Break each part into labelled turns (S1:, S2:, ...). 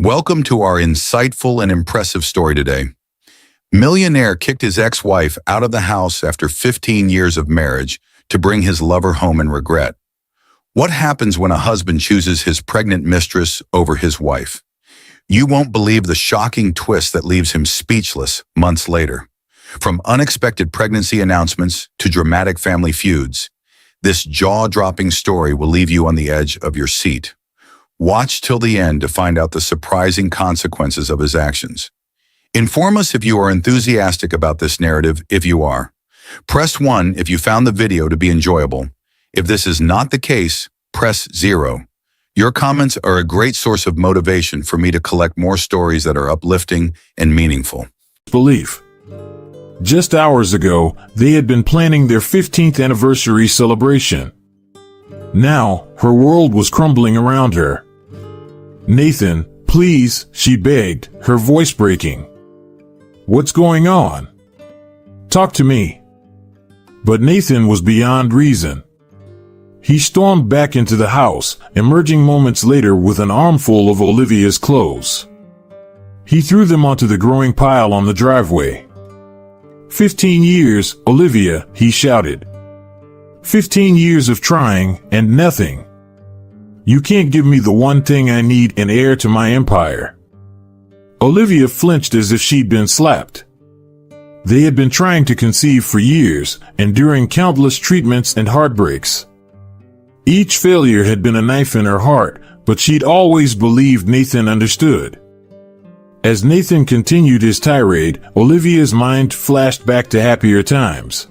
S1: Welcome to our insightful and impressive story today. Millionaire kicked his ex-wife out of the house after 15 years of marriage to bring his lover home in regret. What happens when a husband chooses his pregnant mistress over his wife? You won't believe the shocking twist that leaves him speechless months later. From unexpected pregnancy announcements to dramatic family feuds, this jaw-dropping story will leave you on the edge of your seat. Watch till the end to find out the surprising consequences of his actions. Inform us if you are enthusiastic about this narrative. If you are, press 1 if you found the video to be enjoyable. If this is not the case, press 0. Your comments are a great source of motivation for me to collect more stories that are uplifting and meaningful.
S2: Belief. Just hours ago, they had been planning their 15th anniversary celebration. Now, her world was crumbling around her. "Nathan, please," she begged, her voice breaking. "What's going on? Talk to me." But Nathan was beyond reason. He stormed back into the house, emerging moments later with an armful of Olivia's clothes. He threw them onto the growing pile on the driveway. 15 years, Olivia," he shouted. 15 years of trying, and nothing. You can't give me the one thing I need, an heir to my empire." Olivia flinched as if she'd been slapped. They had been trying to conceive for years, enduring countless treatments and heartbreaks. Each failure had been a knife in her heart, but she'd always believed Nathan understood. As Nathan continued his tirade, Olivia's mind flashed back to happier times.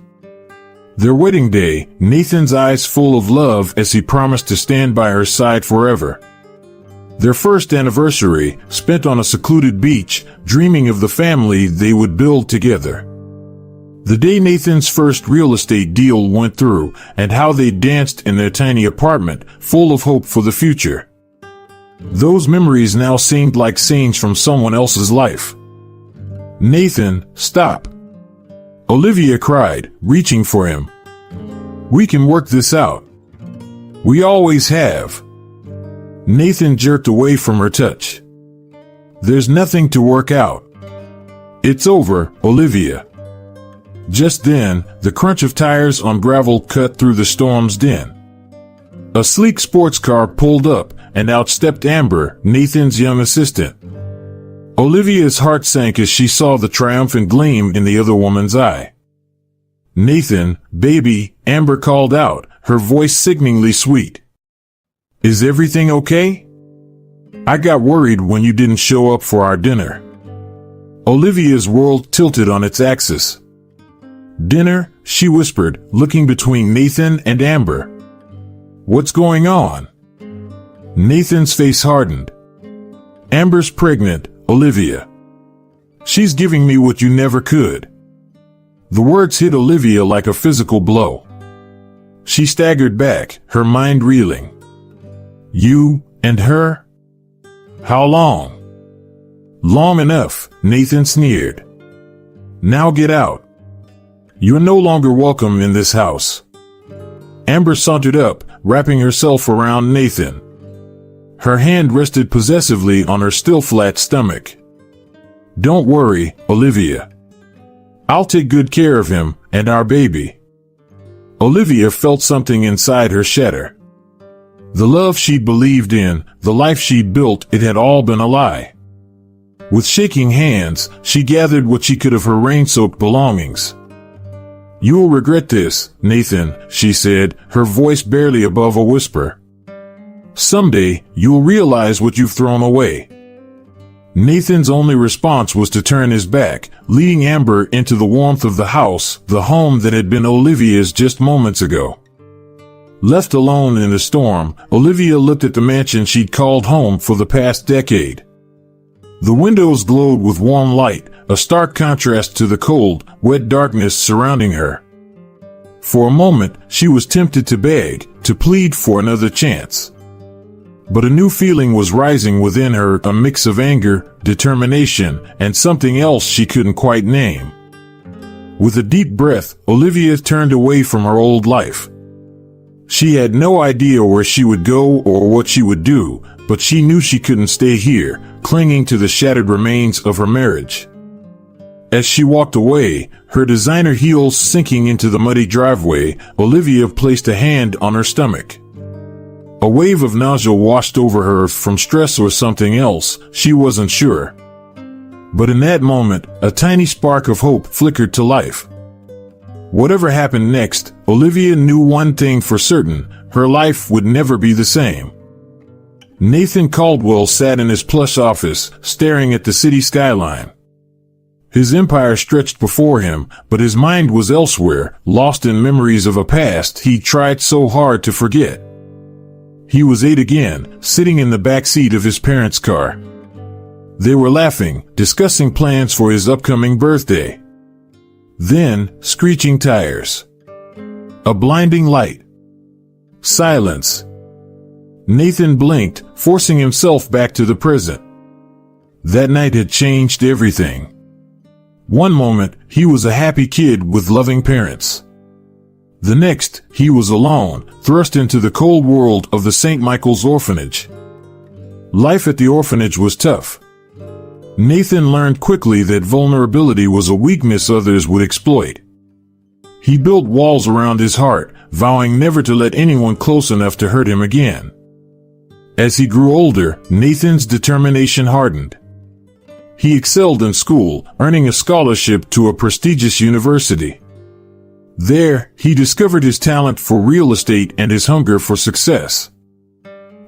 S2: Their wedding day, Nathan's eyes full of love as he promised to stand by her side forever. Their first anniversary, spent on a secluded beach, dreaming of the family they would build together. The day Nathan's first real estate deal went through, and how they danced in their tiny apartment, full of hope for the future. Those memories now seemed like scenes from someone else's life. "Nathan, stop!" Olivia cried, reaching for him. "We can work this out. We always have." Nathan jerked away from her touch. "There's nothing to work out. It's over, Olivia." Just then, the crunch of tires on gravel cut through the storm's din. A sleek sports car pulled up, and out stepped Amber, Nathan's young assistant. Olivia's heart sank as she saw the triumphant gleam in the other woman's eye. "Nathan, baby," Amber called out, her voice sickeningly sweet. "Is everything okay? I got worried when you didn't show up for our dinner." Olivia's world tilted on its axis. "Dinner?" she whispered, looking between Nathan and Amber. "What's going on?" Nathan's face hardened. "Amber's pregnant, Olivia. She's giving me what you never could." The words hit Olivia like a physical blow. She staggered back, her mind reeling. "You and her? How long?" "Long enough," Nathan sneered. "Now get out. You're no longer welcome in this house." Amber sauntered up, wrapping herself around Nathan. Her hand rested possessively on her still flat stomach. "Don't worry, Olivia. I'll take good care of him and our baby." Olivia felt something inside her shatter. The love she'd believed in, the life she'd built, it had all been a lie. With shaking hands, she gathered what she could of her rain-soaked belongings. "You'll regret this, Nathan," she said, her voice barely above a whisper. "Someday, you'll realize what you've thrown away." Nathan's only response was to turn his back, leading Amber into the warmth of the house, the home that had been Olivia's just moments ago. Left alone in the storm, Olivia looked at the mansion she'd called home for the past decade. The windows glowed with warm light, a stark contrast to the cold, wet darkness surrounding her. For a moment, she was tempted to beg, to plead for another chance. But a new feeling was rising within her, a mix of anger, determination, and something else she couldn't quite name. With a deep breath, Olivia turned away from her old life. She had no idea where she would go or what she would do, but she knew she couldn't stay here, clinging to the shattered remains of her marriage. As she walked away, her designer heels sinking into the muddy driveway, Olivia placed a hand on her stomach. A wave of nausea washed over her from stress or something else, she wasn't sure. But in that moment, a tiny spark of hope flickered to life. Whatever happened next, Olivia knew one thing for certain: her life would never be the same. Nathan Caldwell sat in his plush office, staring at the city skyline. His empire stretched before him, but his mind was elsewhere, lost in memories of a past he tried so hard to forget. He was 8 again, sitting in the back seat of his parents' car. They were laughing, discussing plans for his upcoming birthday. Then, screeching tires. A blinding light. Silence. Nathan blinked, forcing himself back to the present. That night had changed everything. One moment, he was a happy kid with loving parents. The next, he was alone, thrust into the cold world of the St. Michael's orphanage. Life at the orphanage was tough. Nathan learned quickly that vulnerability was a weakness others would exploit. He built walls around his heart, vowing never to let anyone close enough to hurt him again. As he grew older, Nathan's determination hardened. He excelled in school, earning a scholarship to a prestigious university. There, he discovered his talent for real estate and his hunger for success.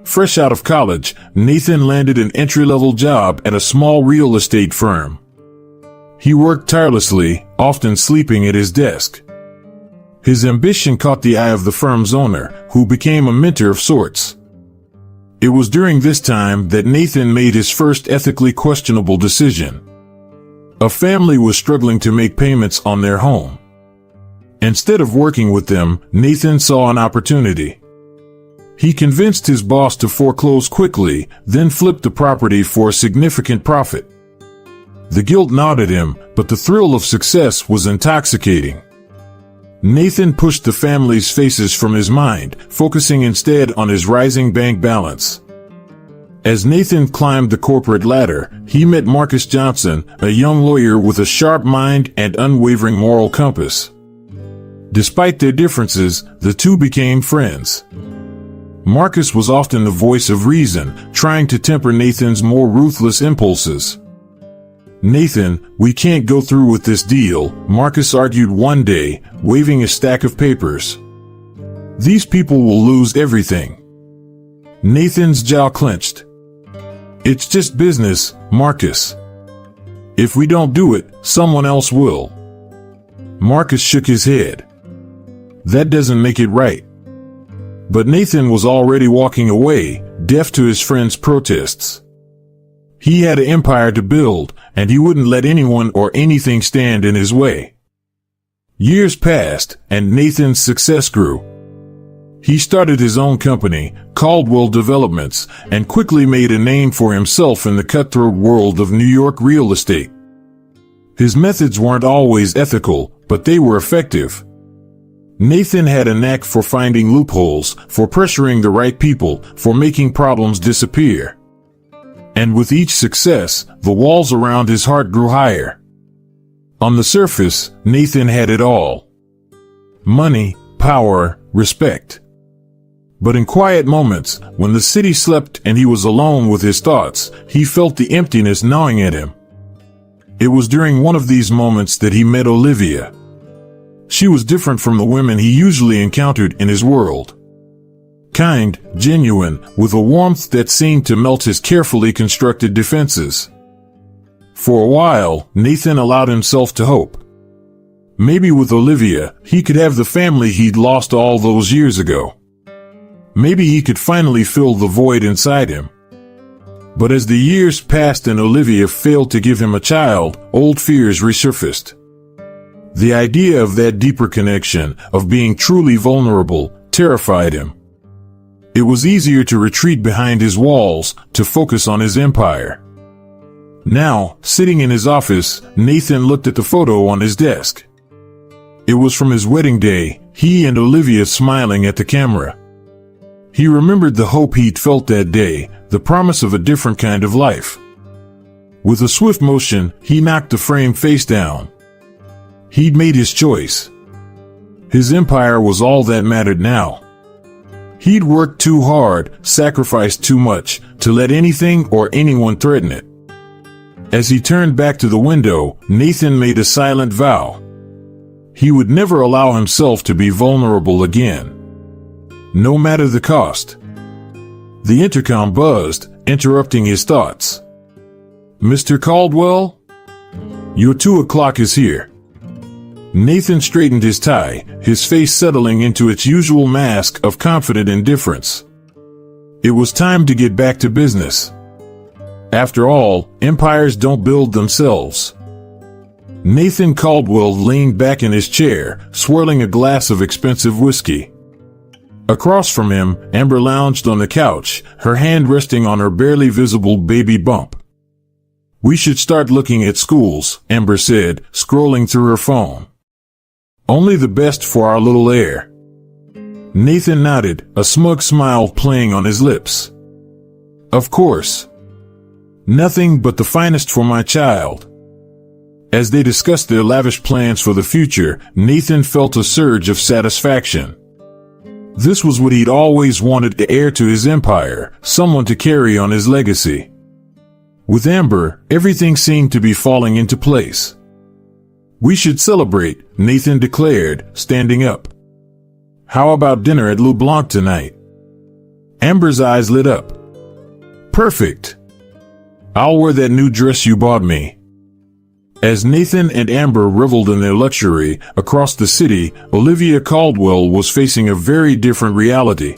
S2: Fresh out of college, Nathan landed an entry-level job at a small real estate firm. He worked tirelessly, often sleeping at his desk. His ambition caught the eye of the firm's owner, who became a mentor of sorts. It was during this time that Nathan made his first ethically questionable decision. A family was struggling to make payments on their home. Instead of working with them, Nathan saw an opportunity. He convinced his boss to foreclose quickly, then flipped the property for a significant profit. The guilt gnawed at him, but the thrill of success was intoxicating. Nathan pushed the family's faces from his mind, focusing instead on his rising bank balance. As Nathan climbed the corporate ladder, he met Marcus Johnson, a young lawyer with a sharp mind and unwavering moral compass. Despite their differences, the two became friends. Marcus was often the voice of reason, trying to temper Nathan's more ruthless impulses. "Nathan, we can't go through with this deal," Marcus argued one day, waving a stack of papers. "These people will lose everything." Nathan's jaw clenched. "It's just business, Marcus. If we don't do it, someone else will." Marcus shook his head. "That doesn't make it right." But Nathan was already walking away, deaf to his friend's protests. He had an empire to build, and he wouldn't let anyone or anything stand in his way. Years passed, and Nathan's success grew. He started his own company, Caldwell Developments, and quickly made a name for himself in the cutthroat world of New York real estate. His methods weren't always ethical, but they were effective. Nathan had a knack for finding loopholes, for pressuring the right people, for making problems disappear. And with each success, the walls around his heart grew higher. On the surface, Nathan had it all. Money, power, respect. But in quiet moments, when the city slept and he was alone with his thoughts, he felt the emptiness gnawing at him. It was during one of these moments that he met Olivia. She was different from the women he usually encountered in his world. Kind, genuine, with a warmth that seemed to melt his carefully constructed defenses. For a while, Nathan allowed himself to hope. Maybe with Olivia, he could have the family he'd lost all those years ago. Maybe he could finally fill the void inside him. But as the years passed and Olivia failed to give him a child, old fears resurfaced. The idea of that deeper connection, of being truly vulnerable, terrified him. It was easier to retreat behind his walls, to focus on his empire. Now, sitting in his office, Nathan looked at the photo on his desk. It was from his wedding day, he and Olivia smiling at the camera. He remembered the hope he'd felt that day, the promise of a different kind of life. With a swift motion, he knocked the frame face down. He'd made his choice. His empire was all that mattered now. He'd worked too hard, sacrificed too much, to let anything or anyone threaten it. As he turned back to the window, Nathan made a silent vow. He would never allow himself to be vulnerable again. No matter the cost. The intercom buzzed, interrupting his thoughts. "Mr. Caldwell? Your 2 o'clock is here." Nathan straightened his tie, his face settling into its usual mask of confident indifference. It was time to get back to business. After all, empires don't build themselves. Nathan Caldwell leaned back in his chair, swirling a glass of expensive whiskey. Across from him, Amber lounged on the couch, her hand resting on her barely visible baby bump. "We should start looking at schools," Amber said, scrolling through her phone. "Only the best for our little heir." Nathan nodded, a smug smile playing on his lips. "Of course. Nothing but the finest for my child." As they discussed their lavish plans for the future, Nathan felt a surge of satisfaction. This was what he'd always wanted: the heir to his empire, someone to carry on his legacy. With Amber, everything seemed to be falling into place. "We should celebrate," Nathan declared, standing up. "How about dinner at Lou Blanc tonight?" Amber's eyes lit up. "Perfect. I'll wear that new dress you bought me." As Nathan and Amber reveled in their luxury, across the city, Olivia Caldwell was facing a very different reality.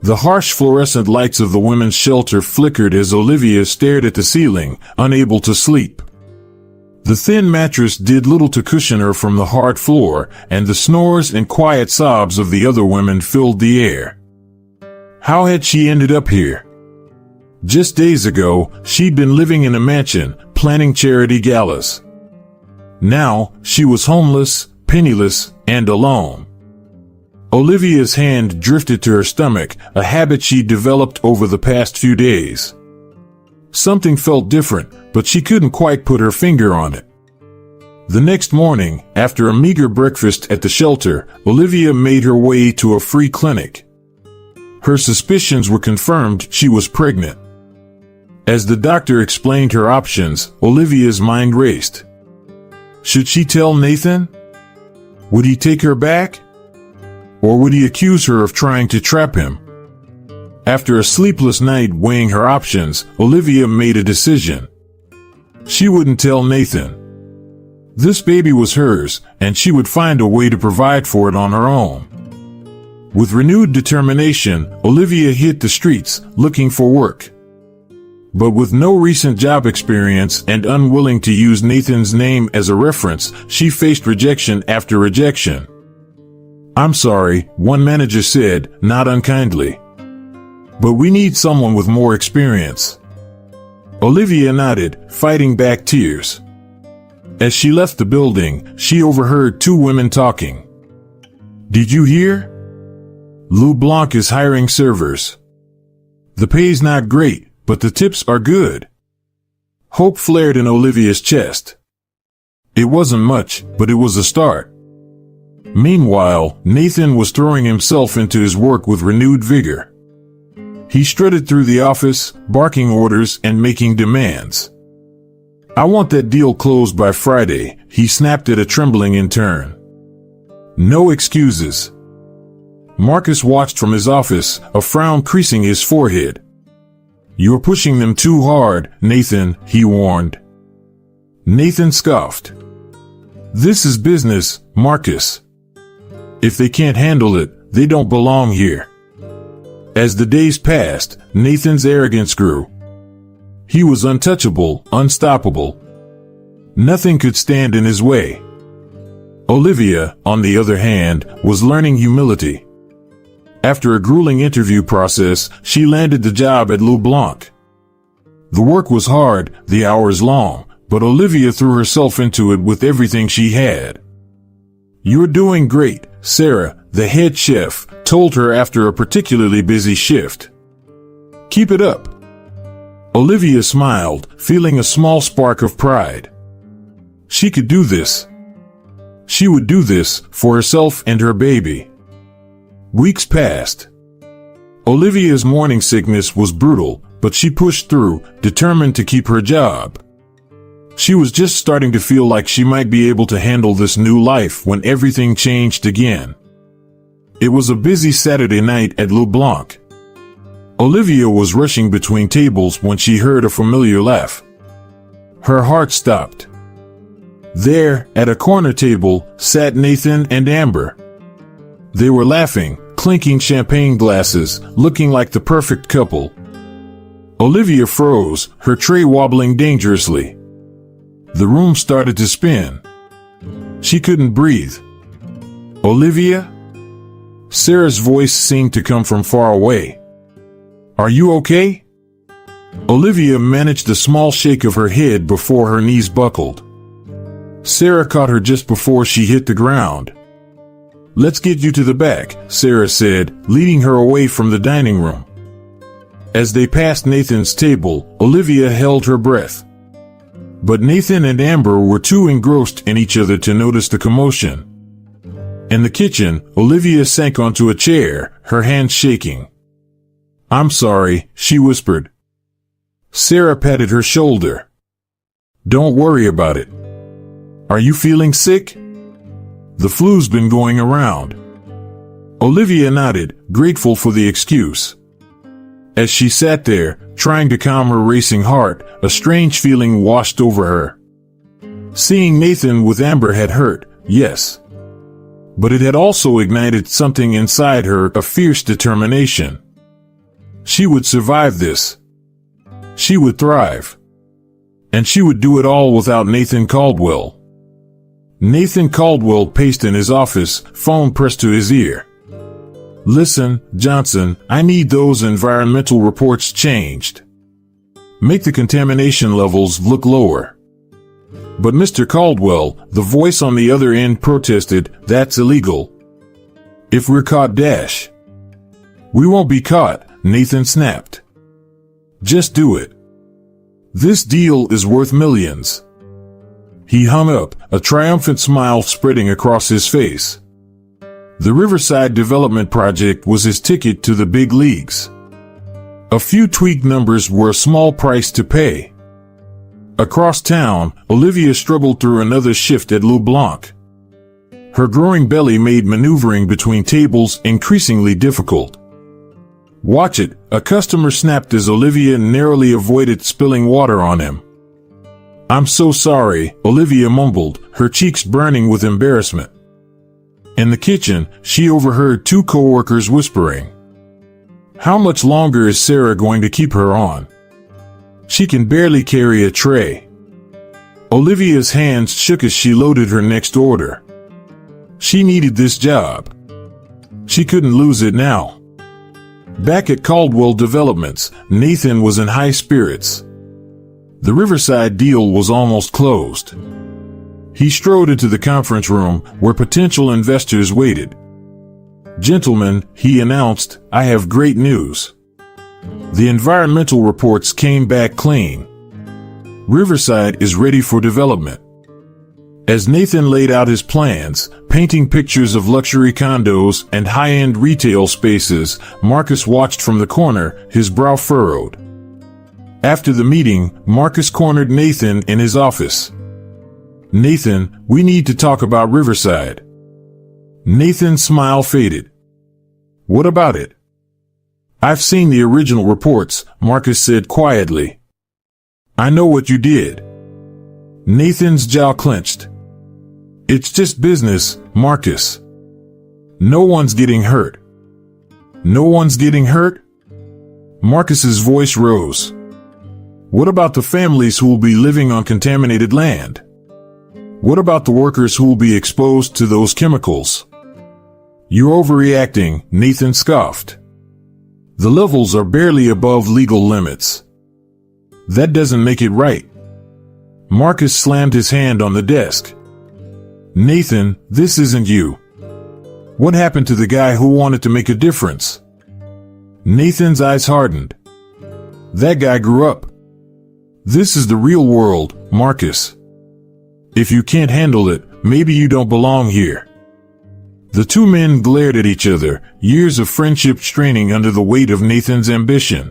S2: The harsh fluorescent lights of the women's shelter flickered as Olivia stared at the ceiling, unable to sleep. The thin mattress did little to cushion her from the hard floor, and the snores and quiet sobs of the other women filled the air. How had she ended up here? Just days ago, she'd been living in a mansion, planning charity galas. Now, she was homeless, penniless, and alone. Olivia's hand drifted to her stomach, a habit she'd developed over the past few days. Something felt different, but she couldn't quite put her finger on it. The next morning, after a meager breakfast at the shelter, Olivia made her way to a free clinic. Her suspicions were confirmed: she was pregnant. As the doctor explained her options, Olivia's mind raced. Should she tell Nathan? Would he take her back? Or would he accuse her of trying to trap him? After a sleepless night weighing her options, Olivia made a decision. She wouldn't tell Nathan. This baby was hers, and she would find a way to provide for it on her own. With renewed determination, Olivia hit the streets, looking for work. But with no recent job experience and unwilling to use Nathan's name as a reference, she faced rejection after rejection. "I'm sorry," one manager said, not unkindly. "But we need someone with more experience." Olivia nodded, fighting back tears. As she left the building, she overheard two women talking. "Did you hear? Lou Blanc is hiring servers. The pay's not great, but the tips are good." Hope flared in Olivia's chest. It wasn't much, but it was a start. Meanwhile, Nathan was throwing himself into his work with renewed vigor. He strutted through the office, barking orders and making demands. "I want that deal closed by Friday," he snapped at a trembling intern. "No excuses." Marcus watched from his office, a frown creasing his forehead. "You're pushing them too hard, Nathan," he warned. Nathan scoffed. "This is business, Marcus. If they can't handle it, they don't belong here." As the days passed, Nathan's arrogance grew. He was untouchable, unstoppable. Nothing could stand in his way. Olivia, on the other hand, was learning humility. After a grueling interview process, she landed the job at Lou Blanc. The work was hard, the hours long, but Olivia threw herself into it with everything she had. "You're doing great," Sarah, the head chef, told her after a particularly busy shift. "Keep it up." Olivia smiled, feeling a small spark of pride. She could do this. She would do this for herself and her baby. Weeks passed. Olivia's morning sickness was brutal, but she pushed through, determined to keep her job. She was just starting to feel like she might be able to handle this new life when everything changed again. It was a busy Saturday night at Le Blanc. Olivia was rushing between tables when she heard a familiar laugh. Her heart stopped. There, at a corner table, sat Nathan and Amber. They were laughing, clinking champagne glasses, looking like the perfect couple. Olivia froze, her tray wobbling dangerously. The room started to spin. She couldn't breathe. "Olivia?" Sarah's voice seemed to come from far away. "Are you okay?" Olivia managed a small shake of her head before her knees buckled. Sarah caught her just before she hit the ground. "Let's get you to the back," Sarah said, leading her away from the dining room. As they passed Nathan's table, Olivia held her breath. But Nathan and Amber were too engrossed in each other to notice the commotion. In the kitchen, Olivia sank onto a chair, her hands shaking. "I'm sorry," she whispered. Sarah patted her shoulder. "Don't worry about it. Are you feeling sick?" "The flu's been going around." Olivia nodded, grateful for the excuse. As she sat there, trying to calm her racing heart, a strange feeling washed over her. Seeing Nathan with Amber had hurt, yes. But it had also ignited something inside her, a fierce determination. She would survive this. She would thrive. And she would do it all without Nathan Caldwell. Nathan Caldwell paced in his office, phone pressed to his ear. "Listen, Johnson, I need those environmental reports changed. Make the contamination levels look lower." But Mr. Caldwell, the voice on the other end, protested, "That's illegal. If we're caught, dash." "We won't be caught," Nathan snapped. "Just do it. This deal is worth millions." He hung up, a triumphant smile spreading across his face. The Riverside Development Project was his ticket to the big leagues. A few tweaked numbers were a small price to pay. Across town, Olivia struggled through another shift at Le Blanc. Her growing belly made maneuvering between tables increasingly difficult. "Watch it," a customer snapped as Olivia narrowly avoided spilling water on him. "I'm so sorry," Olivia mumbled, her cheeks burning with embarrassment. In the kitchen, she overheard two co-workers whispering. How much longer is Sarah going to keep her on? She can barely carry a tray. Olivia's hands shook as she loaded her next order. She needed this job. She couldn't lose it now. Back at Caldwell Developments, Nathan was in high spirits. The Riverside deal was almost closed. He strode into the conference room where potential investors waited. "Gentlemen," he announced, "I have great news. The environmental reports came back clean. Riverside is ready for development." As Nathan laid out his plans, painting pictures of luxury condos and high-end retail spaces, Marcus watched from the corner, his brow furrowed. After the meeting, Marcus cornered Nathan in his office. "Nathan, we need to talk about Riverside." Nathan's smile faded. "What about it?" "I've seen the original reports," Marcus said quietly. "I know what you did." Nathan's jaw clenched. "It's just business, Marcus. No one's getting hurt." "No one's getting hurt?" Marcus's voice rose. "What about the families who will be living on contaminated land? What about the workers who will be exposed to those chemicals?" "You're overreacting," Nathan scoffed. "The levels are barely above legal limits. That doesn't make it right." Marcus slammed his hand on the desk. "Nathan, this isn't you. What happened to the guy who wanted to make a difference?" Nathan's eyes hardened. "That guy grew up. This is the real world, Marcus. If you can't handle it, maybe you don't belong here. The two men glared at each other, years of friendship straining under the weight of Nathan's ambition.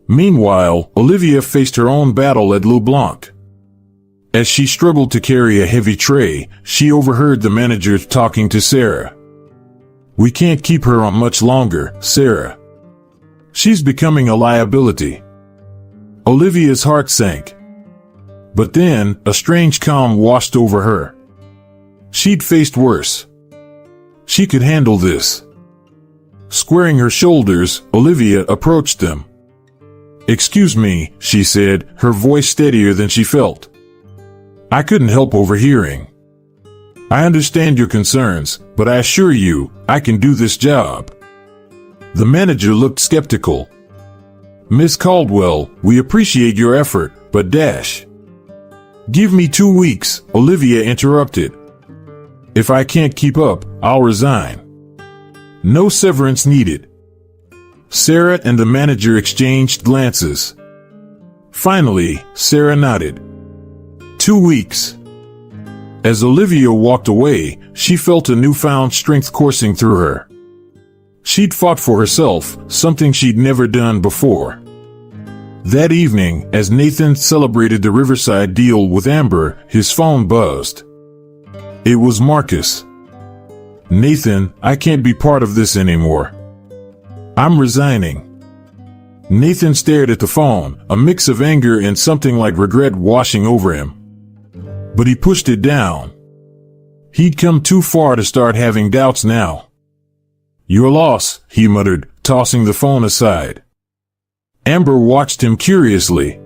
S2: Meanwhile, Olivia faced her own battle at Le Blanc. As she struggled to carry a heavy tray, she overheard the manager talking to Sarah. "We can't keep her on much longer, Sarah. She's becoming a liability." Olivia's heart sank. But then, a strange calm washed over her. She'd faced worse. She could handle this. Squaring her shoulders, Olivia approached them. "Excuse me," she said, her voice steadier than she felt. "I couldn't help overhearing. I understand your concerns, but I assure you, I can do this job." The manager looked skeptical. "Miss Caldwell, we appreciate your effort, but dash." "Give me 2 weeks," Olivia interrupted. "If I can't keep up, I'll resign. No severance needed." Sarah and the manager exchanged glances. Finally, Sarah nodded. 2 weeks. As Olivia walked away, she felt a newfound strength coursing through her. She'd fought for herself, something she'd never done before. That evening, as Nathan celebrated the Riverside deal with Amber, his phone buzzed. It was Marcus. "Nathan, I can't be part of this anymore. I'm resigning." Nathan stared at the phone, a mix of anger and something like regret washing over him. But he pushed it down. He'd come too far to start having doubts now. "Your loss," he muttered, tossing the phone aside. Amber watched him curiously.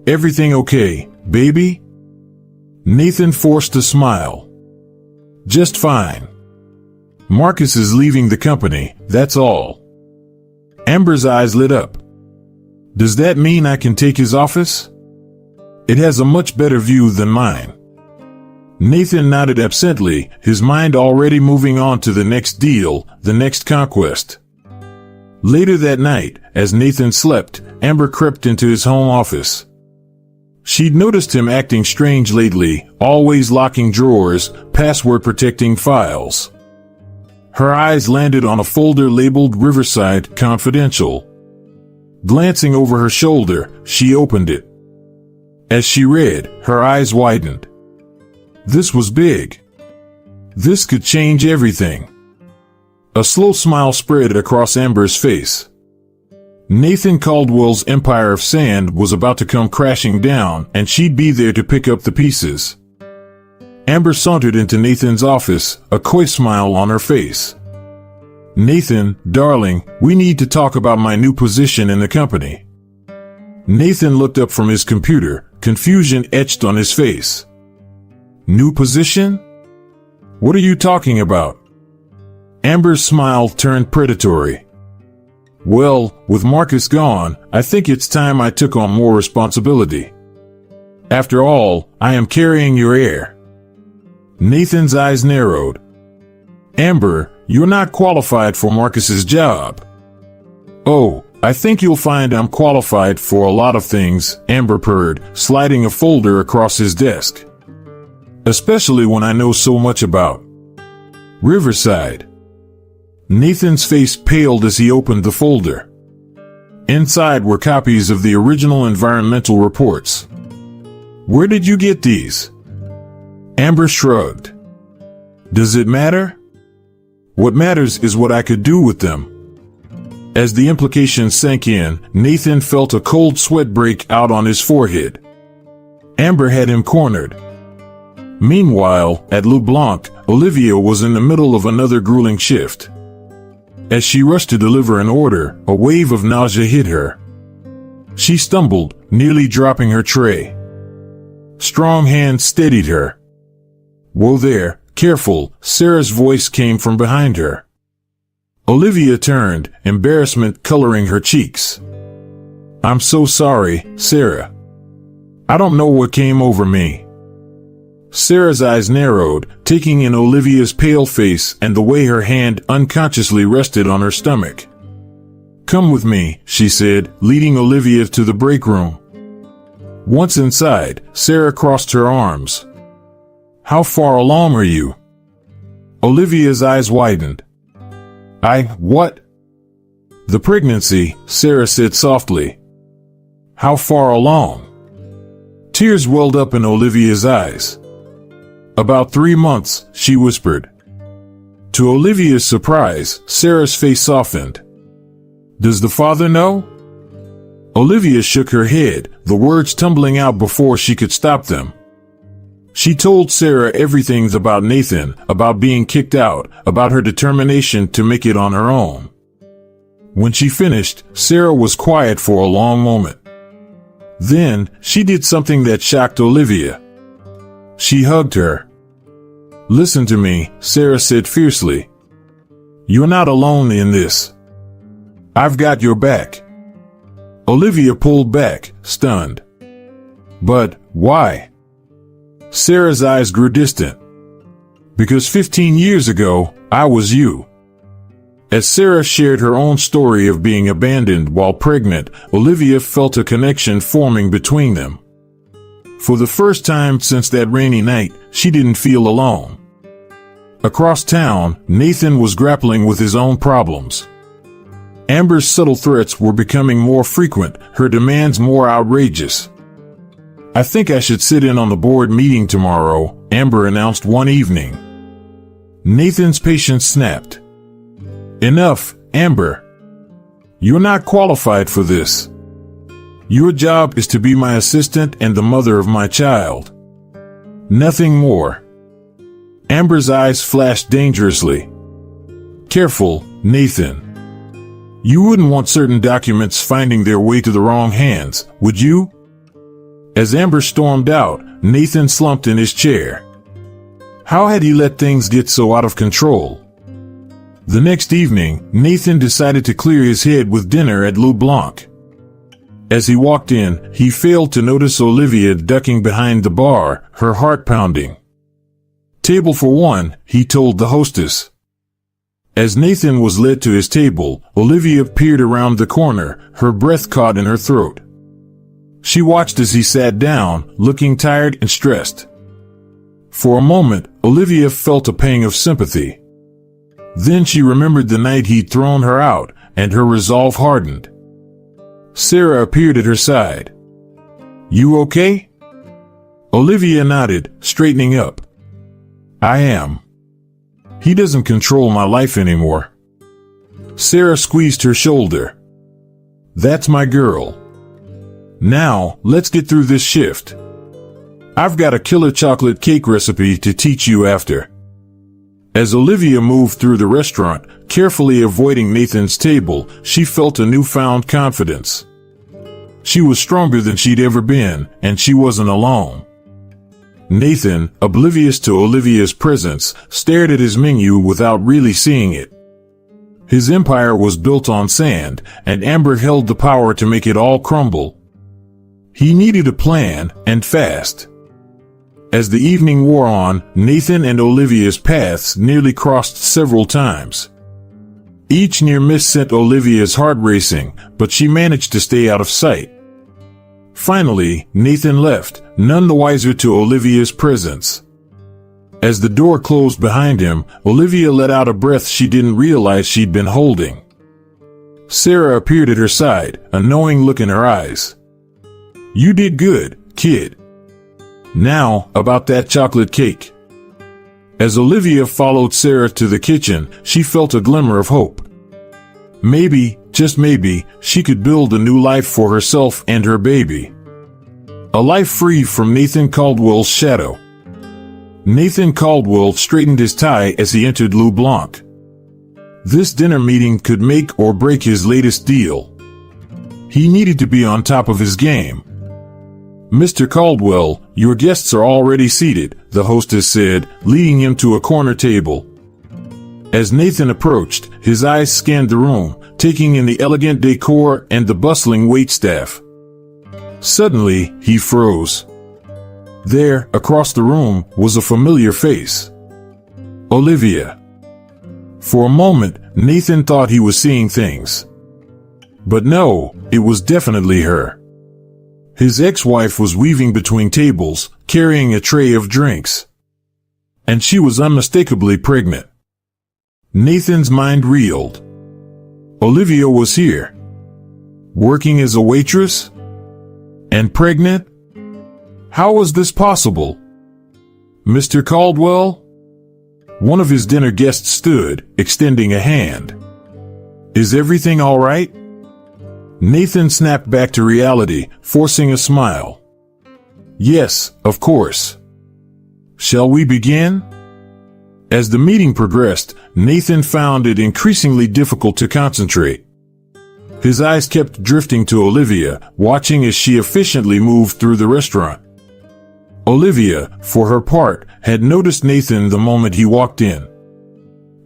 S2: "Everything okay, baby?" Nathan forced a smile. "Just fine. Marcus is leaving the company, that's all." Amber's eyes lit up. "Does that mean I can take his office? It has a much better view than mine." Nathan nodded absently, his mind already moving on to the next deal, the next conquest. Later that night, as Nathan slept, Amber crept into his home office. She'd noticed him acting strange lately, always locking drawers, password-protecting files. Her eyes landed on a folder labeled Riverside Confidential. Glancing over her shoulder, she opened it. As she read, her eyes widened. This was big. This could change everything. A slow smile spread across Amber's face. Nathan Caldwell's empire of sand was about to come crashing down, and she'd be there to pick up the pieces. Amber sauntered into Nathan's office, a coy smile on her face. "Nathan, darling, we need to talk about my new position in the company." Nathan looked up from his computer, confusion etched on his face. "New position? What are you talking about?" Amber's smile turned predatory. "Well, with Marcus gone, I think it's time I took on more responsibility. After all, I am carrying your heir." Nathan's eyes narrowed. "Amber, you're not qualified for Marcus's job." "Oh, I think you'll find I'm qualified for a lot of things," Amber purred, sliding a folder across his desk. "Especially when I know so much about Riverside." Nathan's face paled as he opened the folder. Inside were copies of the original environmental reports. "Where did you get these?" Amber shrugged. "Does it matter? What matters is what I could do with them." As the implication sank in, Nathan felt a cold sweat break out on his forehead. Amber had him cornered. Meanwhile, at Le Blanc, Olivia was in the middle of another grueling shift. As she rushed to deliver an order, a wave of nausea hit her. She stumbled, nearly dropping her tray. Strong hands steadied her. "Whoa there, careful," Sarah's voice came from behind her. Olivia turned, embarrassment coloring her cheeks. "I'm so sorry, Sarah. I don't know what came over me." Sarah's eyes narrowed, taking in Olivia's pale face and the way her hand unconsciously rested on her stomach. "Come with me," she said, leading Olivia to the break room. Once inside, Sarah crossed her arms. "How far along are you?" Olivia's eyes widened. What?" "The pregnancy," Sarah said softly. "How far along?" Tears welled up in Olivia's eyes. "About 3 months," she whispered. To Olivia's surprise, Sarah's face softened. "Does the father know?" Olivia shook her head, the words tumbling out before she could stop them. She told Sarah everything about Nathan, about being kicked out, about her determination to make it on her own. When she finished, Sarah was quiet for a long moment. Then, she did something that shocked Olivia. She hugged her. "Listen to me," Sarah said fiercely. "You're not alone in this. I've got your back." Olivia pulled back, stunned. "But, why?" Sarah's eyes grew distant. "Because 15 years ago, I was you." As Sarah shared her own story of being abandoned while pregnant, Olivia felt a connection forming between them. For the first time since that rainy night, she didn't feel alone. Across town, Nathan was grappling with his own problems. Amber's subtle threats were becoming more frequent, her demands more outrageous. "I think I should sit in on the board meeting tomorrow," Amber announced one evening. Nathan's patience snapped. "Enough, Amber. You're not qualified for this. Your job is to be my assistant and the mother of my child. Nothing more." Amber's eyes flashed dangerously. "Careful, Nathan. You wouldn't want certain documents finding their way to the wrong hands, would you?" As Amber stormed out, Nathan slumped in his chair. How had he let things get so out of control? The next evening, Nathan decided to clear his head with dinner at Lou Blanc. As he walked in, he failed to notice Olivia ducking behind the bar, her heart pounding. "Table for one," he told the hostess. As Nathan was led to his table, Olivia peered around the corner, her breath caught in her throat. She watched as he sat down, looking tired and stressed. For a moment, Olivia felt a pang of sympathy. Then she remembered the night he'd thrown her out, and her resolve hardened. Sarah appeared at her side. "You okay?" Olivia nodded, straightening up. "I am. He doesn't control my life anymore." Sarah squeezed her shoulder. "That's my girl. Now, let's get through this shift. I've got a killer chocolate cake recipe to teach you after." As Olivia moved through the restaurant, carefully avoiding Nathan's table, she felt a newfound confidence. She was stronger than she'd ever been, and she wasn't alone. Nathan, oblivious to Olivia's presence, stared at his menu without really seeing it. His empire was built on sand, and Amber held the power to make it all crumble. He needed a plan, and fast. As the evening wore on, Nathan and Olivia's paths nearly crossed several times. Each near miss sent Olivia's heart racing, but she managed to stay out of sight. Finally, Nathan left, none the wiser to Olivia's presence. As the door closed behind him, Olivia let out a breath she didn't realize she'd been holding. Sarah appeared at her side, a knowing look in her eyes. "You did good, kid. Now, about that chocolate cake." As Olivia followed Sarah to the kitchen, she felt a glimmer of hope. Maybe, just maybe, she could build a new life for herself and her baby. A life free from Nathan Caldwell's shadow. Nathan Caldwell straightened his tie as he entered Lou Blanc. This dinner meeting could make or break his latest deal. He needed to be on top of his game. "Mr. Caldwell, your guests are already seated," the hostess said, leading him to a corner table. As Nathan approached, his eyes scanned the room, taking in the elegant decor and the bustling waitstaff. Suddenly, he froze. There, across the room, was a familiar face. Olivia. For a moment, Nathan thought he was seeing things. But no, it was definitely her. His ex-wife was weaving between tables, carrying a tray of drinks. And she was unmistakably pregnant. Nathan's mind reeled. Olivia was here. Working as a waitress? And pregnant? How was this possible? Mr. Caldwell? One of his dinner guests stood, extending a hand. Is everything all right? Nathan snapped back to reality, forcing a smile. Yes, of course. Shall we begin? As the meeting progressed, Nathan found it increasingly difficult to concentrate. His eyes kept drifting to Olivia, watching as she efficiently moved through the restaurant. Olivia, for her part, had noticed Nathan the moment he walked in.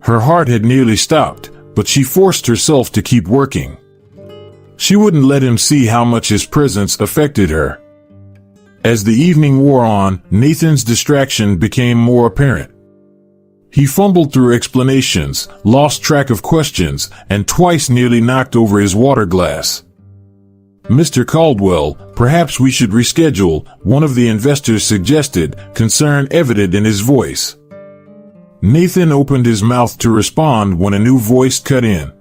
S2: Her heart had nearly stopped, but she forced herself to keep working. She wouldn't let him see how much his presence affected her. As the evening wore on, Nathan's distraction became more apparent. He fumbled through explanations, lost track of questions, and twice nearly knocked over his water glass. Mr. Caldwell, perhaps we should reschedule, one of the investors suggested, concern evident in his voice. Nathan opened his mouth to respond when a new voice cut in.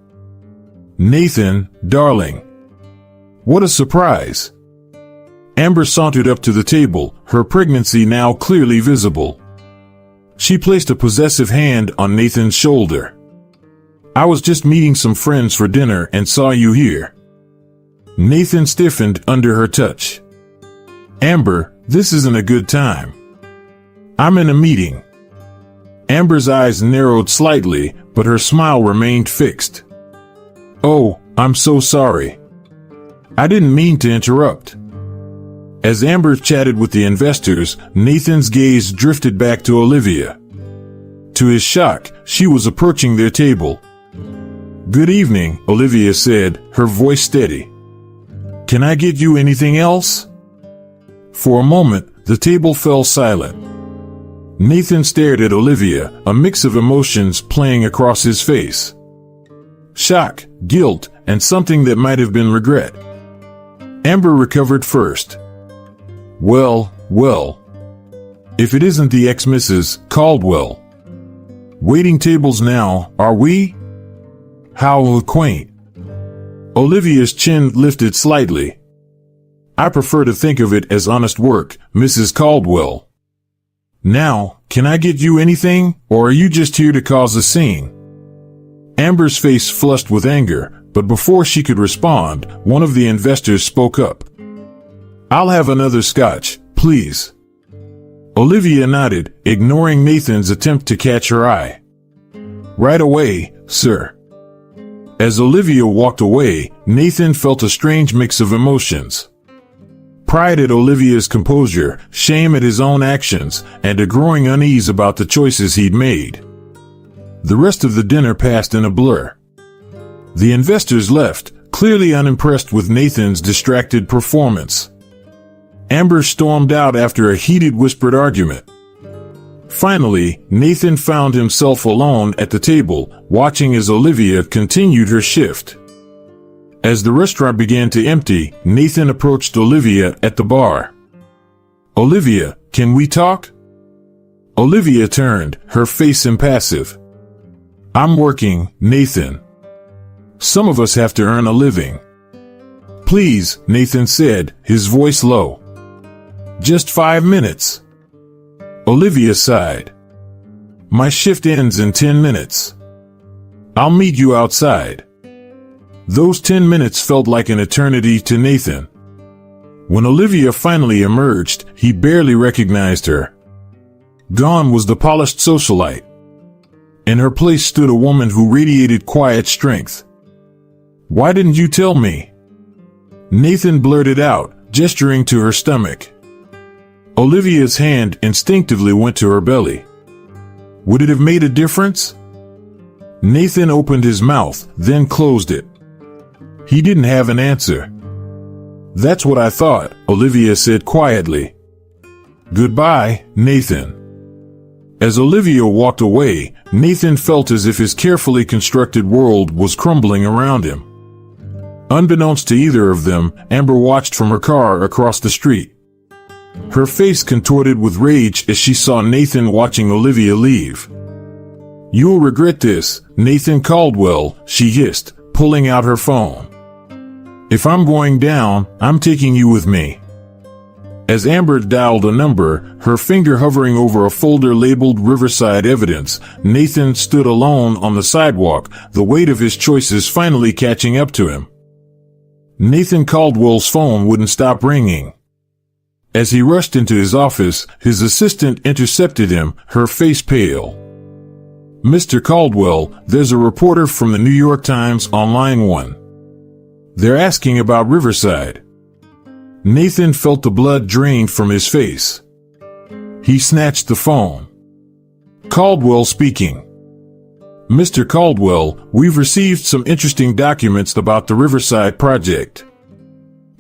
S2: Nathan, darling. What a surprise. Amber sauntered up to the table, her pregnancy now clearly visible. She placed a possessive hand on Nathan's shoulder. I was just meeting some friends for dinner and saw you here. Nathan stiffened under her touch. Amber, this isn't a good time. I'm in a meeting. Amber's eyes narrowed slightly, but her smile remained fixed. Oh, I'm so sorry. I didn't mean to interrupt. As Amber chatted with the investors, Nathan's gaze drifted back to Olivia. To his shock, she was approaching their table. Good evening, Olivia said, her voice steady. Can I get you anything else? For a moment, the table fell silent. Nathan stared at Olivia, a mix of emotions playing across his face. Shock, guilt, and something that might have been regret. Amber recovered first. Well, if it isn't the ex-Mrs. Caldwell. Waiting tables now, are we? How quaint. Olivia's chin lifted slightly. I prefer to think of it as honest work, Mrs. Caldwell. Now, can I get you anything, or are you just here to cause a scene? Amber's face flushed with anger, but before she could respond, one of the investors spoke up. I'll have another scotch, please. Olivia nodded, ignoring Nathan's attempt to catch her eye. Right away, sir. As Olivia walked away, Nathan felt a strange mix of emotions. Pride at Olivia's composure, shame at his own actions, and a growing unease about the choices he'd made. The rest of the dinner passed in a blur. The investors left, clearly unimpressed with Nathan's distracted performance. Amber stormed out after a heated whispered argument. Finally, Nathan found himself alone at the table, watching as Olivia continued her shift. As the restaurant began to empty, Nathan approached Olivia at the bar. Olivia, can we talk? Olivia turned, her face impassive. I'm working, Nathan. Some of us have to earn a living. Please, Nathan said, his voice low. Just 5 minutes. Olivia sighed. My shift ends in 10 minutes. I'll meet you outside. Those 10 minutes felt like an eternity to Nathan. When Olivia finally emerged, he barely recognized her. Gone was the polished socialite. In her place stood a woman who radiated quiet strength. Why didn't you tell me? Nathan blurted out, gesturing to her stomach. Olivia's hand instinctively went to her belly. Would it have made a difference? Nathan opened his mouth, then closed it. He didn't have an answer. That's what I thought, Olivia said quietly. Goodbye, Nathan. As Olivia walked away, Nathan felt as if his carefully constructed world was crumbling around him. Unbeknownst to either of them, Amber watched from her car across the street. Her face contorted with rage as she saw Nathan watching Olivia leave. "You'll regret this, Nathan Caldwell," she hissed, pulling out her phone. "If I'm going down, I'm taking you with me." As Amber dialed a number, her finger hovering over a folder labeled Riverside Evidence, Nathan stood alone on the sidewalk, the weight of his choices finally catching up to him. Nathan Caldwell's phone wouldn't stop ringing. As he rushed into his office, his assistant intercepted him, her face pale. "Mr. Caldwell, there's a reporter from the New York Times on line 1. They're asking about Riverside." Nathan felt the blood drain from his face. He snatched the phone. "Caldwell speaking. Mr. Caldwell, we've received some interesting documents about the Riverside project.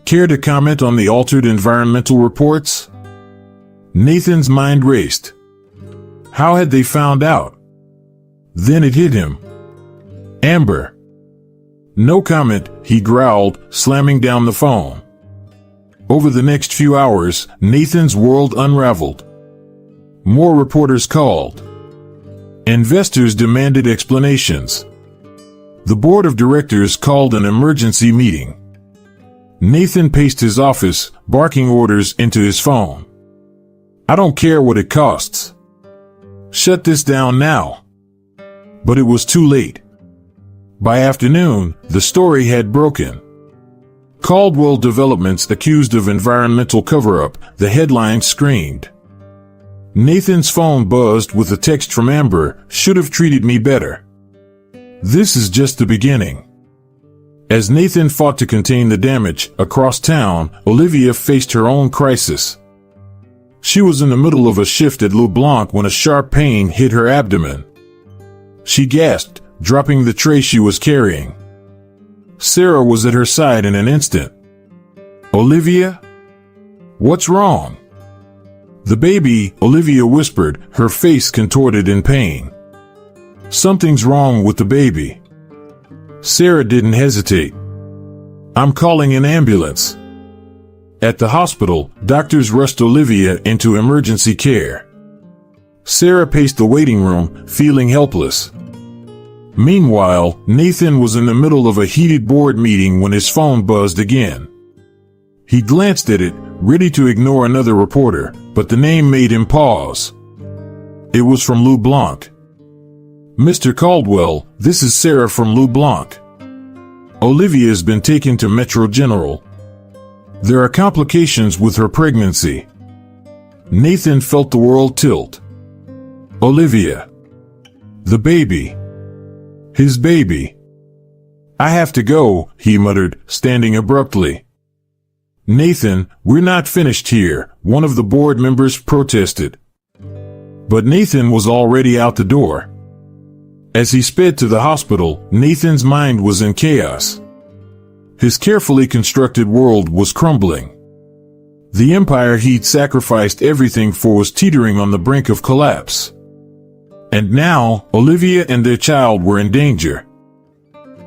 S2: Care to comment on the altered environmental reports?" Nathan's mind raced. How had they found out? Then it hit him. Amber. "No comment," he growled, slamming down the phone. Over the next few hours, Nathan's world unraveled. More reporters called. Investors demanded explanations. The board of directors called an emergency meeting. Nathan paced his office, barking orders into his phone. "I don't care what it costs. Shut this down now." But it was too late. By afternoon, the story had broken. Caldwell Developments accused of environmental cover-up, the headline screamed. Nathan's phone buzzed with a text from Amber, "Should have treated me better." This is just the beginning. As Nathan fought to contain the damage, across town, Olivia faced her own crisis. She was in the middle of a shift at LeBlanc when a sharp pain hit her abdomen. She gasped, dropping the tray she was carrying. Sarah was at her side in an instant. "Olivia? What's wrong?" "The baby," Olivia whispered, her face contorted in pain. "Something's wrong with the baby." Sarah didn't hesitate. "I'm calling an ambulance." At the hospital, doctors rushed Olivia into emergency care. Sarah paced the waiting room, feeling helpless. Meanwhile, Nathan was in the middle of a heated board meeting when his phone buzzed again. He glanced at it, ready to ignore another reporter, but the name made him pause. It was from LeBlanc. "Mr. Caldwell, this is Sarah from LeBlanc. Olivia's been taken to Metro General. There are complications with her pregnancy." Nathan felt the world tilt. Olivia. The baby. His baby. "I have to go," he muttered, standing abruptly. "Nathan, we're not finished here," one of the board members protested. But Nathan was already out the door. As he sped to the hospital, Nathan's mind was in chaos. His carefully constructed world was crumbling. The empire he'd sacrificed everything for was teetering on the brink of collapse. And now, Olivia and their child were in danger.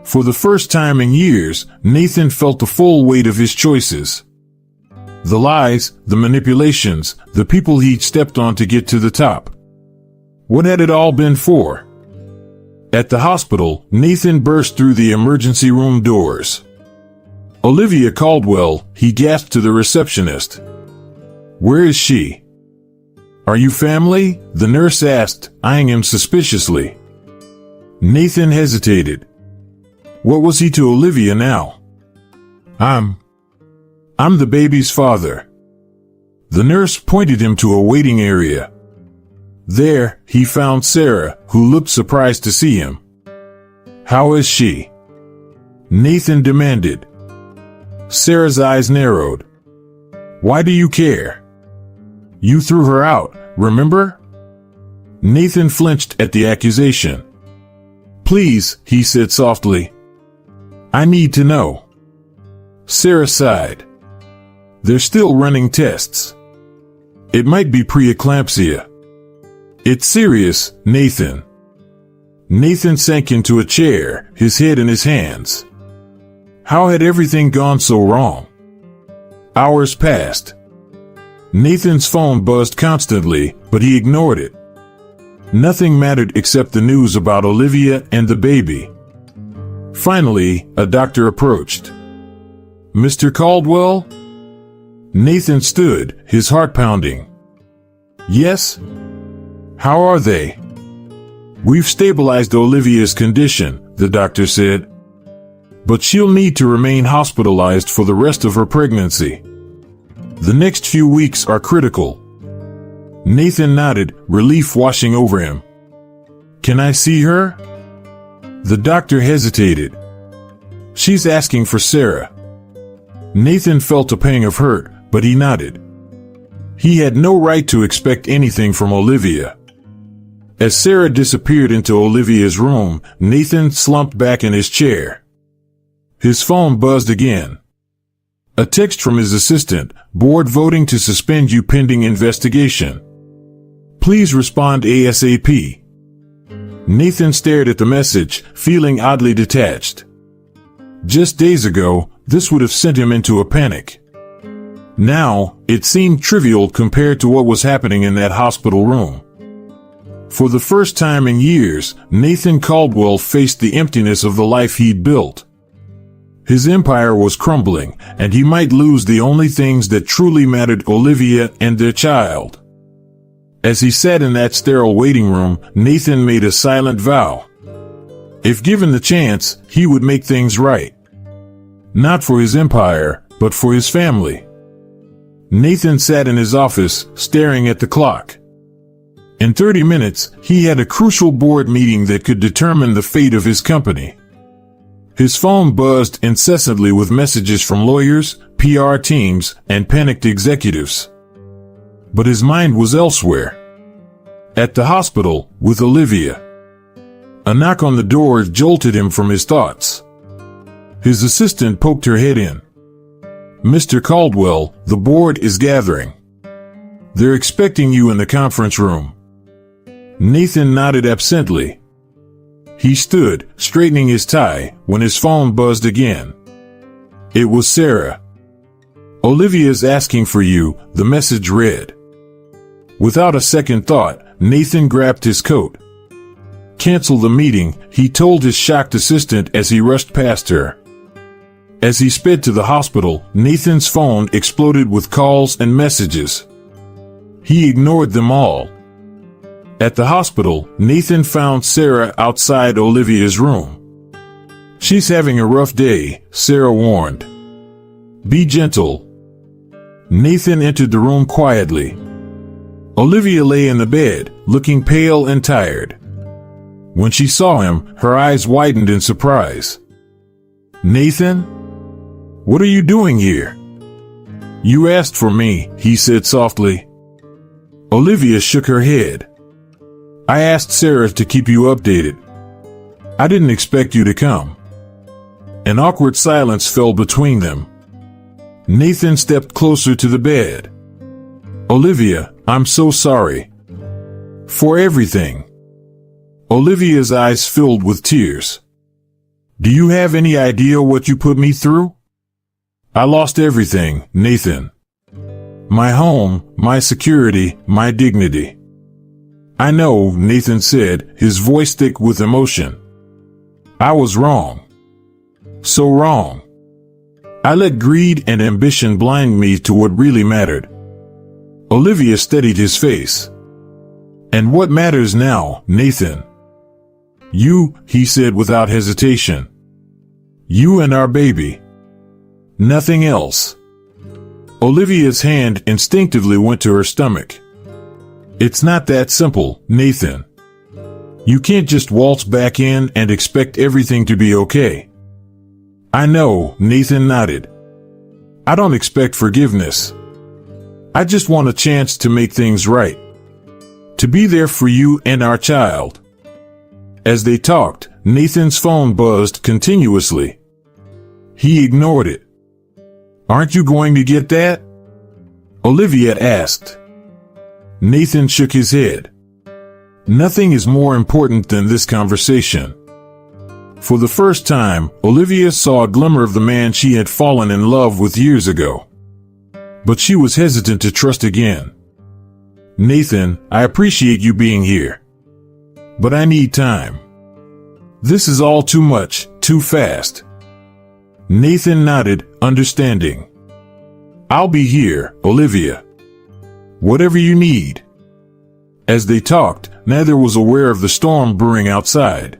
S2: For the first time in years, Nathan felt the full weight of his choices. The lies, the manipulations, the people he'd stepped on to get to the top. What had it all been for? At the hospital, Nathan burst through the emergency room doors. "Olivia Caldwell," he gasped to the receptionist. "Where is she?" "Are you family?" the nurse asked, eyeing him suspiciously. Nathan hesitated. What was he to Olivia now? I'm the baby's father." The nurse pointed him to a waiting area. There, he found Sarah, who looked surprised to see him. "How is she?" Nathan demanded. Sarah's eyes narrowed. "Why do you care? You threw her out, remember?" Nathan flinched at the accusation. "Please," he said softly. "I need to know." Sarah sighed. "They're still running tests. It might be preeclampsia." "It's serious, Nathan." Nathan sank into a chair, his head in his hands. How had everything gone so wrong? Hours passed. Nathan's phone buzzed constantly, but he ignored it. Nothing mattered except the news about Olivia and the baby. Finally, a doctor approached. "Mr. Caldwell?" Nathan stood, his heart pounding. "Yes? How are they?" "We've stabilized Olivia's condition," the doctor said. "But she'll need to remain hospitalized for the rest of her pregnancy. The next few weeks are critical." Nathan nodded, relief washing over him. "Can I see her?" The doctor hesitated. "She's asking for Sarah." Nathan felt a pang of hurt, but he nodded. He had no right to expect anything from Olivia. As Sarah disappeared into Olivia's room, Nathan slumped back in his chair. His phone buzzed again. A text from his assistant: "Board voting to suspend you pending investigation. Please respond ASAP." Nathan stared at the message, feeling oddly detached. Just days ago, this would have sent him into a panic. Now, it seemed trivial compared to what was happening in that hospital room. For the first time in years, Nathan Caldwell faced the emptiness of the life he'd built. His empire was crumbling, and he might lose the only things that truly mattered: Olivia and their child. As he sat in that sterile waiting room, Nathan made a silent vow. If given the chance, he would make things right. Not for his empire, but for his family. Nathan sat in his office, staring at the clock. In 30 minutes, he had a crucial board meeting that could determine the fate of his company. His phone buzzed incessantly with messages from lawyers, PR teams, and panicked executives. But his mind was elsewhere. At the hospital, with Olivia. A knock on the door jolted him from his thoughts. His assistant poked her head in. "Mr. Caldwell, the board is gathering. They're expecting you in the conference room." Nathan nodded absently. He stood, straightening his tie, when his phone buzzed again. It was Sarah. "Olivia's asking for you," the message read. Without a second thought, Nathan grabbed his coat. "Cancel the meeting," he told his shocked assistant as he rushed past her. As he sped to the hospital, Nathan's phone exploded with calls and messages. He ignored them all. At the hospital, Nathan found Sarah outside Olivia's room. "She's having a rough day," Sarah warned. "Be gentle." Nathan entered the room quietly. Olivia lay in the bed, looking pale and tired. When she saw him, her eyes widened in surprise. "Nathan? What are you doing here?" "You asked for me," he said softly. Olivia shook her head. "I asked Sarah to keep you updated. I didn't expect you to come." An awkward silence fell between them. Nathan stepped closer to the bed. "Olivia, I'm so sorry. For everything." Olivia's eyes filled with tears. "Do you have any idea what you put me through?" "I lost everything, Nathan. My home, my security, my dignity." "I know," Nathan said, his voice thick with emotion. "I was wrong. So wrong. I let greed and ambition blind me to what really mattered." Olivia steadied his face. "And what matters now, Nathan?" "You," he said without hesitation. "You and our baby. Nothing else." Olivia's hand instinctively went to her stomach. "It's not that simple, Nathan. You can't just waltz back in and expect everything to be okay." "I know," Nathan nodded. "I don't expect forgiveness. I just want a chance to make things right. To be there for you and our child." As they talked, Nathan's phone buzzed continuously. He ignored it. "Aren't you going to get that?" Olivia asked. Nathan shook his head. "Nothing is more important than this conversation. For the first time, Olivia saw a glimmer of the man she had fallen in love with years ago. But she was hesitant to trust again. "Nathan, I appreciate you being here. But I need time. This is all too much, too fast." Nathan nodded, understanding. "I'll be here, Olivia. Whatever you need." As they talked, neither was aware of the storm brewing outside.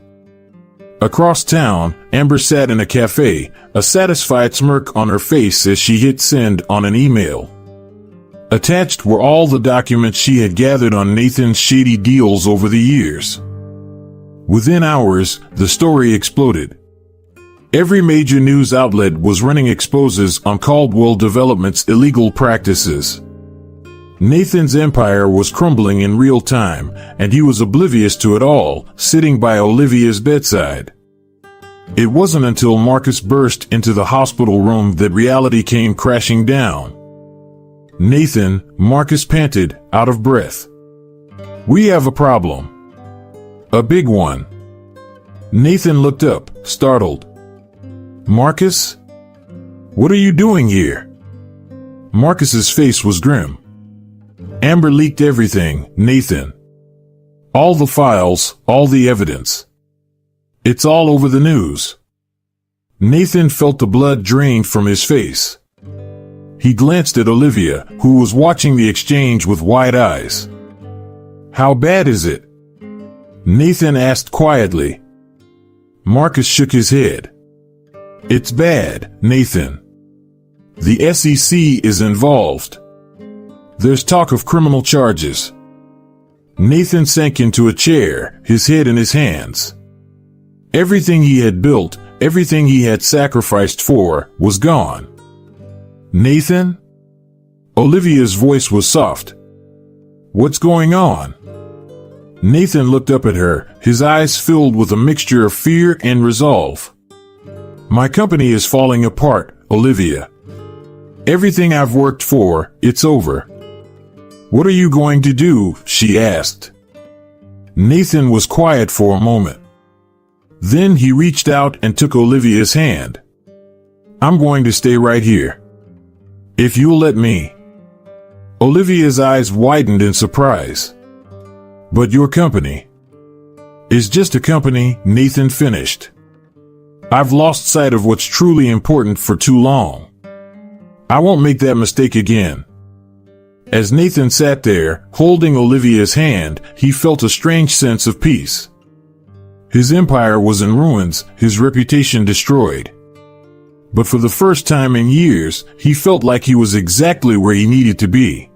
S2: Across town, Amber sat in a cafe, a satisfied smirk on her face as she hit send on an email. Attached were all the documents she had gathered on Nathan's shady deals over the years. Within hours, the story exploded. Every major news outlet was running exposes on Caldwell Development's illegal practices. Nathan's empire was crumbling in real time, and he was oblivious to it all, sitting by Olivia's bedside. It wasn't until Marcus burst into the hospital room that reality came crashing down. "Nathan," Marcus panted, out of breath. "We have a problem. A big one." Nathan looked up, startled. "Marcus? What are you doing here?" Marcus's face was grim. "Amber leaked everything, Nathan. All the files, all the evidence. It's all over the news." Nathan felt the blood drained from his face. He glanced at Olivia, who was watching the exchange with wide eyes. "How bad is it?" Nathan asked quietly. Marcus shook his head. "It's bad, Nathan. The SEC is involved. There's talk of criminal charges." Nathan sank into a chair, his head in his hands. Everything he had built, everything he had sacrificed for, was gone. "Nathan?" Olivia's voice was soft. "What's going on?" Nathan looked up at her, his eyes filled with a mixture of fear and resolve. "My company is falling apart, Olivia. Everything I've worked for, it's over." "What are you going to do?" she asked. Nathan was quiet for a moment. Then he reached out and took Olivia's hand. "I'm going to stay right here. If you'll let me." Olivia's eyes widened in surprise. "But your company is just a company," Nathan finished. "I've lost sight of what's truly important for too long. I won't make that mistake again." As Nathan sat there, holding Olivia's hand, he felt a strange sense of peace. His empire was in ruins, his reputation destroyed. But for the first time in years, he felt like he was exactly where he needed to be.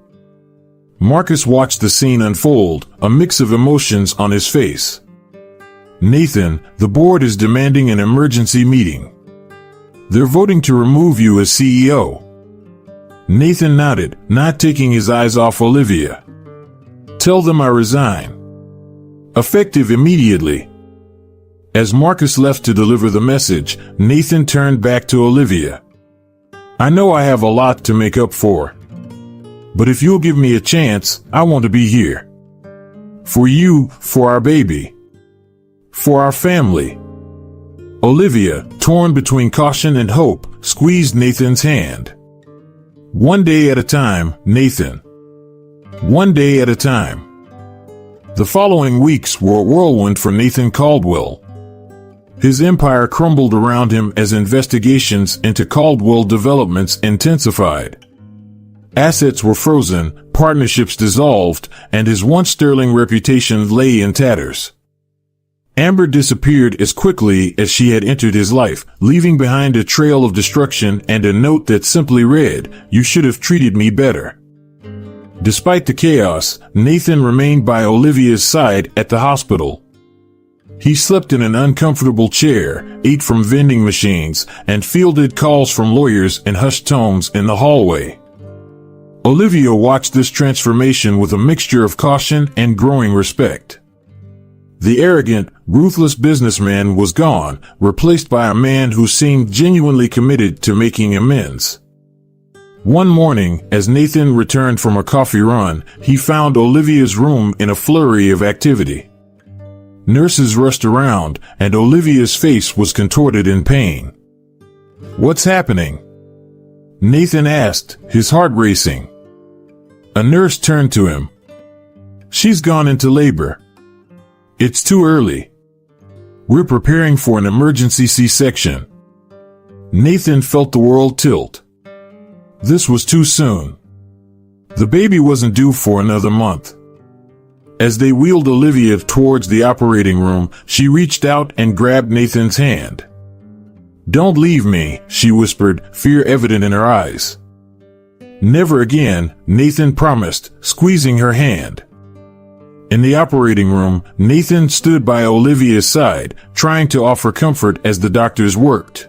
S2: Marcus watched the scene unfold, a mix of emotions on his face. "Nathan, the board is demanding an emergency meeting. They're voting to remove you as CEO." Nathan nodded, not taking his eyes off Olivia. "Tell them I resign. Effective immediately." As Marcus left to deliver the message, Nathan turned back to Olivia. "I know I have a lot to make up for. But if you'll give me a chance, I want to be here. For you, for our baby. For our family." Olivia, torn between caution and hope, squeezed Nathan's hand. "One day at a time, Nathan. One day at a time." The following weeks were a whirlwind for Nathan Caldwell. His empire crumbled around him as investigations into Caldwell Developments intensified. Assets were frozen, partnerships dissolved, and his once sterling reputation lay in tatters. Amber disappeared as quickly as she had entered his life, leaving behind a trail of destruction and a note that simply read, "You should have treated me better." Despite the chaos, Nathan remained by Olivia's side at the hospital. He slept in an uncomfortable chair, ate from vending machines, and fielded calls from lawyers in hushed tones in the hallway. Olivia watched this transformation with a mixture of caution and growing respect. The arrogant, ruthless businessman was gone, replaced by a man who seemed genuinely committed to making amends. One morning, as Nathan returned from a coffee run, he found Olivia's room in a flurry of activity. Nurses rushed around, and Olivia's face was contorted in pain. "What's happening?" Nathan asked, his heart racing. A nurse turned to him. "She's gone into labor. It's too early. We're preparing for an emergency C-section." Nathan felt the world tilt. This was too soon. The baby wasn't due for another month. As they wheeled Olivia towards the operating room, she reached out and grabbed Nathan's hand. "Don't leave me," she whispered, fear evident in her eyes. "Never again," Nathan promised, squeezing her hand. In the operating room, Nathan stood by Olivia's side, trying to offer comfort as the doctors worked.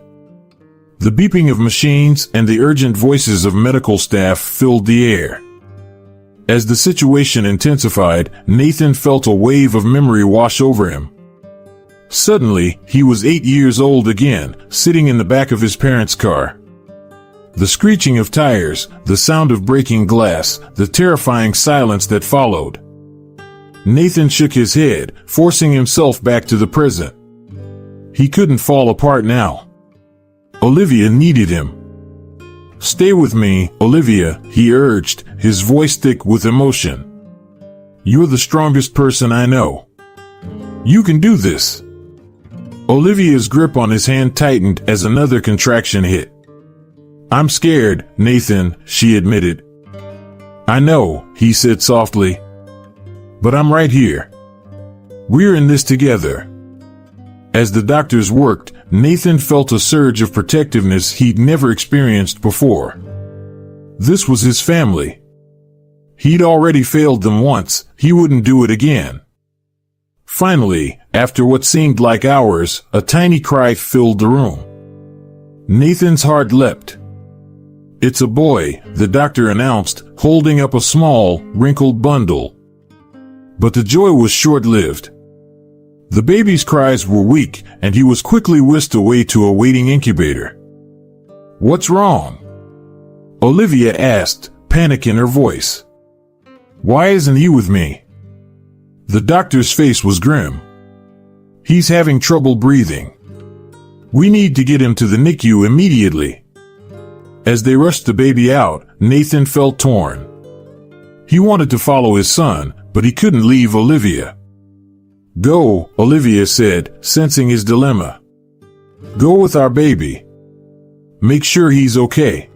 S2: The beeping of machines and the urgent voices of medical staff filled the air. As the situation intensified, Nathan felt a wave of memory wash over him. Suddenly, he was 8 years old again, sitting in the back of his parents' car. The screeching of tires, the sound of breaking glass, the terrifying silence that followed. Nathan shook his head, forcing himself back to the present. He couldn't fall apart now. Olivia needed him. "Stay with me, Olivia," he urged, his voice thick with emotion. "You're the strongest person I know. You can do this." Olivia's grip on his hand tightened as another contraction hit. "I'm scared, Nathan," she admitted. "I know," he said softly. "But I'm right here. We're in this together." As the doctors worked, Nathan felt a surge of protectiveness he'd never experienced before. This was his family. He'd already failed them once, he wouldn't do it again. Finally, after what seemed like hours, a tiny cry filled the room. Nathan's heart leapt. "It's a boy," the doctor announced, holding up a small, wrinkled bundle. But the joy was short-lived. The baby's cries were weak, and he was quickly whisked away to a waiting incubator. "What's wrong?" Olivia asked, panic in her voice. "Why isn't he with me?" The doctor's face was grim. "He's having trouble breathing. We need to get him to the NICU immediately." As they rushed the baby out, Nathan felt torn. He wanted to follow his son, but he couldn't leave Olivia. "Go," Olivia said, sensing his dilemma. "Go with our baby. Make sure he's okay."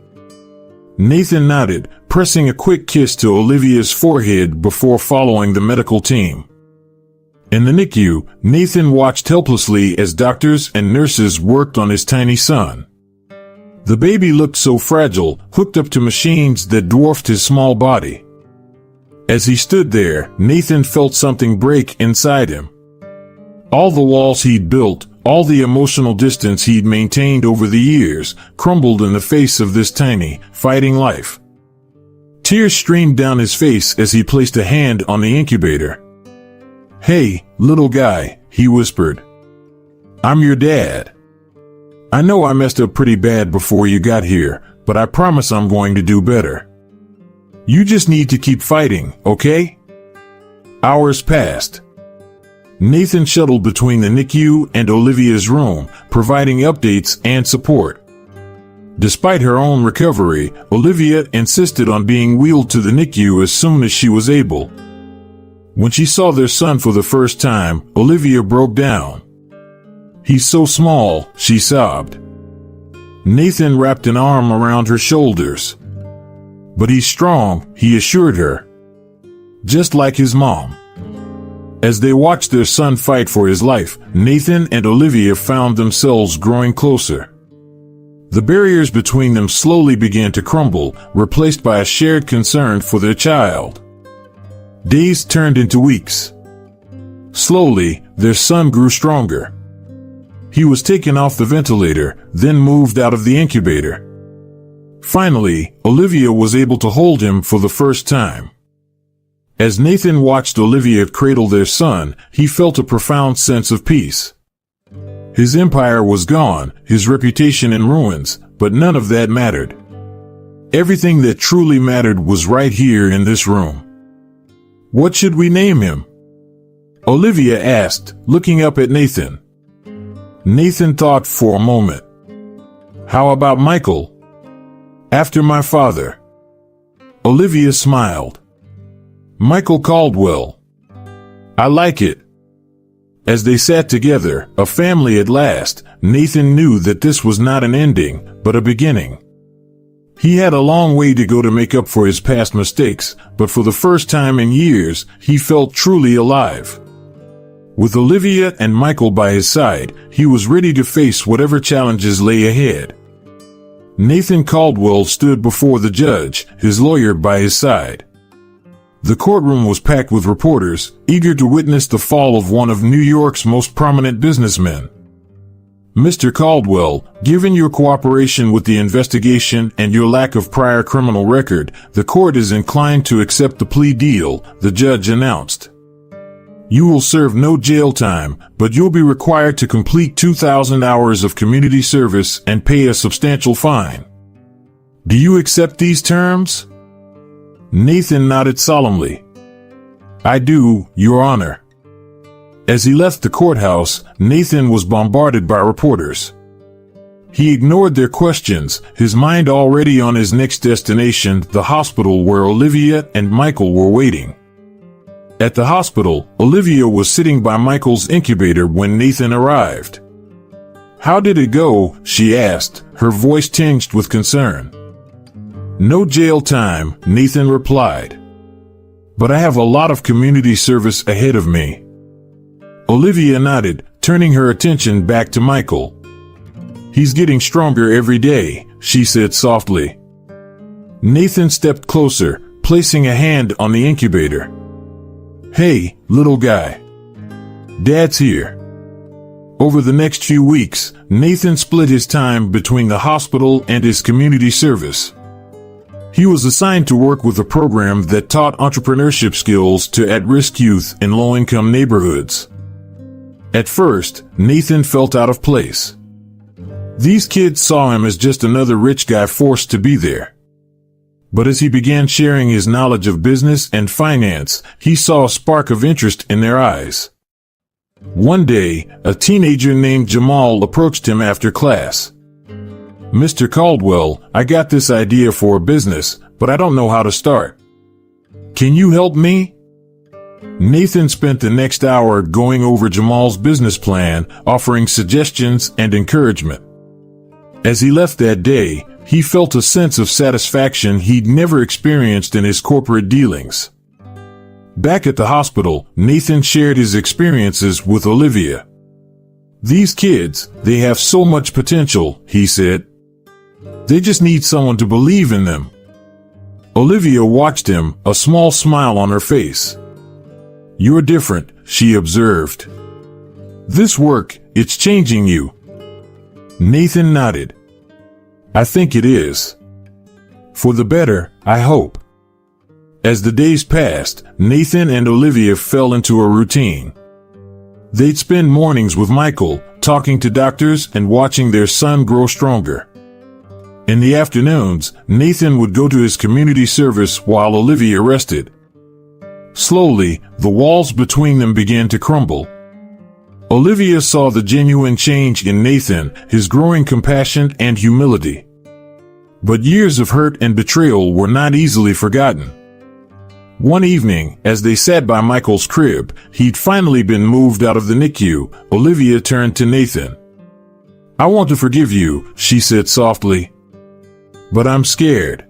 S2: Nathan nodded, pressing a quick kiss to Olivia's forehead before following the medical team. In the NICU, Nathan watched helplessly as doctors and nurses worked on his tiny son. The baby looked so fragile, hooked up to machines that dwarfed his small body. As he stood there, Nathan felt something break inside him. All the walls he'd built, all the emotional distance he'd maintained over the years, crumbled in the face of this tiny, fighting life. Tears streamed down his face as he placed a hand on the incubator. "Hey, little guy," he whispered. "I'm your dad. I know I messed up pretty bad before you got here, but I promise I'm going to do better. You just need to keep fighting, okay?" Hours passed. Nathan shuttled between the NICU and Olivia's room, providing updates and support. Despite her own recovery, Olivia insisted on being wheeled to the NICU as soon as she was able. When she saw their son for the first time, Olivia broke down. "He's so small," she sobbed. Nathan wrapped an arm around her shoulders. "But he's strong," he assured her. "Just like his mom." As they watched their son fight for his life, Nathan and Olivia found themselves growing closer. The barriers between them slowly began to crumble, replaced by a shared concern for their child. Days turned into weeks. Slowly, their son grew stronger. He was taken off the ventilator, then moved out of the incubator. Finally, Olivia was able to hold him for the first time. As Nathan watched Olivia cradle their son, he felt a profound sense of peace. His empire was gone, his reputation in ruins, but none of that mattered. Everything that truly mattered was right here in this room. "What should we name him?" Olivia asked, looking up at Nathan. Nathan thought for a moment. How about Michael? After my father. Olivia smiled. Michael Caldwell. I like it. As they sat together, a family at last, Nathan knew that this was not an ending, but a beginning. He had a long way to go to make up for his past mistakes, but for the first time in years, he felt truly alive. With Olivia and Michael by his side, he was ready to face whatever challenges lay ahead. Nathan Caldwell stood before the judge, his lawyer by his side. The courtroom was packed with reporters, eager to witness the fall of one of New York's most prominent businessmen. Mr. Caldwell, given your cooperation with the investigation and your lack of prior criminal record, the court is inclined to accept the plea deal, the judge announced. You will serve no jail time, but you'll be required to complete 2,000 hours of community service and pay a substantial fine. Do you accept these terms? Nathan nodded solemnly. I do, Your Honor. As he left the courthouse, Nathan was bombarded by reporters. He ignored their questions, his mind already on his next destination, the hospital where Olivia and Michael were waiting. At the hospital, Olivia was sitting by Michael's incubator when Nathan arrived. How did it go? She asked, her voice tinged with concern. No jail time, Nathan replied. But I have a lot of community service ahead of me. Olivia nodded, turning her attention back to Michael. He's getting stronger every day, she said softly. Nathan stepped closer, placing a hand on the incubator. Hey, little guy. Dad's here. Over the next few weeks, Nathan split his time between the hospital and his community service. He was assigned to work with a program that taught entrepreneurship skills to at-risk youth in low-income neighborhoods. At first, Nathan felt out of place. These kids saw him as just another rich guy forced to be there. But as he began sharing his knowledge of business and finance, he saw a spark of interest in their eyes. One day, a teenager named Jamal approached him after class. Mr. Caldwell, I got this idea for a business, but I don't know how to start. Can you help me? Nathan spent the next hour going over Jamal's business plan, offering suggestions and encouragement. As he left that day, he felt a sense of satisfaction he'd never experienced in his corporate dealings. Back at the hospital, Nathan shared his experiences with Olivia. These kids, they have so much potential, he said. They just need someone to believe in them. Olivia watched him, a small smile on her face. You're different, she observed. This work, it's changing you. Nathan nodded. I think it is. For the better, I hope. As the days passed, Nathan and Olivia fell into a routine. They'd spend mornings with Michael, talking to doctors and watching their son grow stronger. In the afternoons, Nathan would go to his community service while Olivia rested. Slowly, the walls between them began to crumble. Olivia saw the genuine change in Nathan, his growing compassion and humility. But years of hurt and betrayal were not easily forgotten. One evening, as they sat by Michael's crib, he'd finally been moved out of the NICU, Olivia turned to Nathan. I want to forgive you, she said softly. But I'm scared.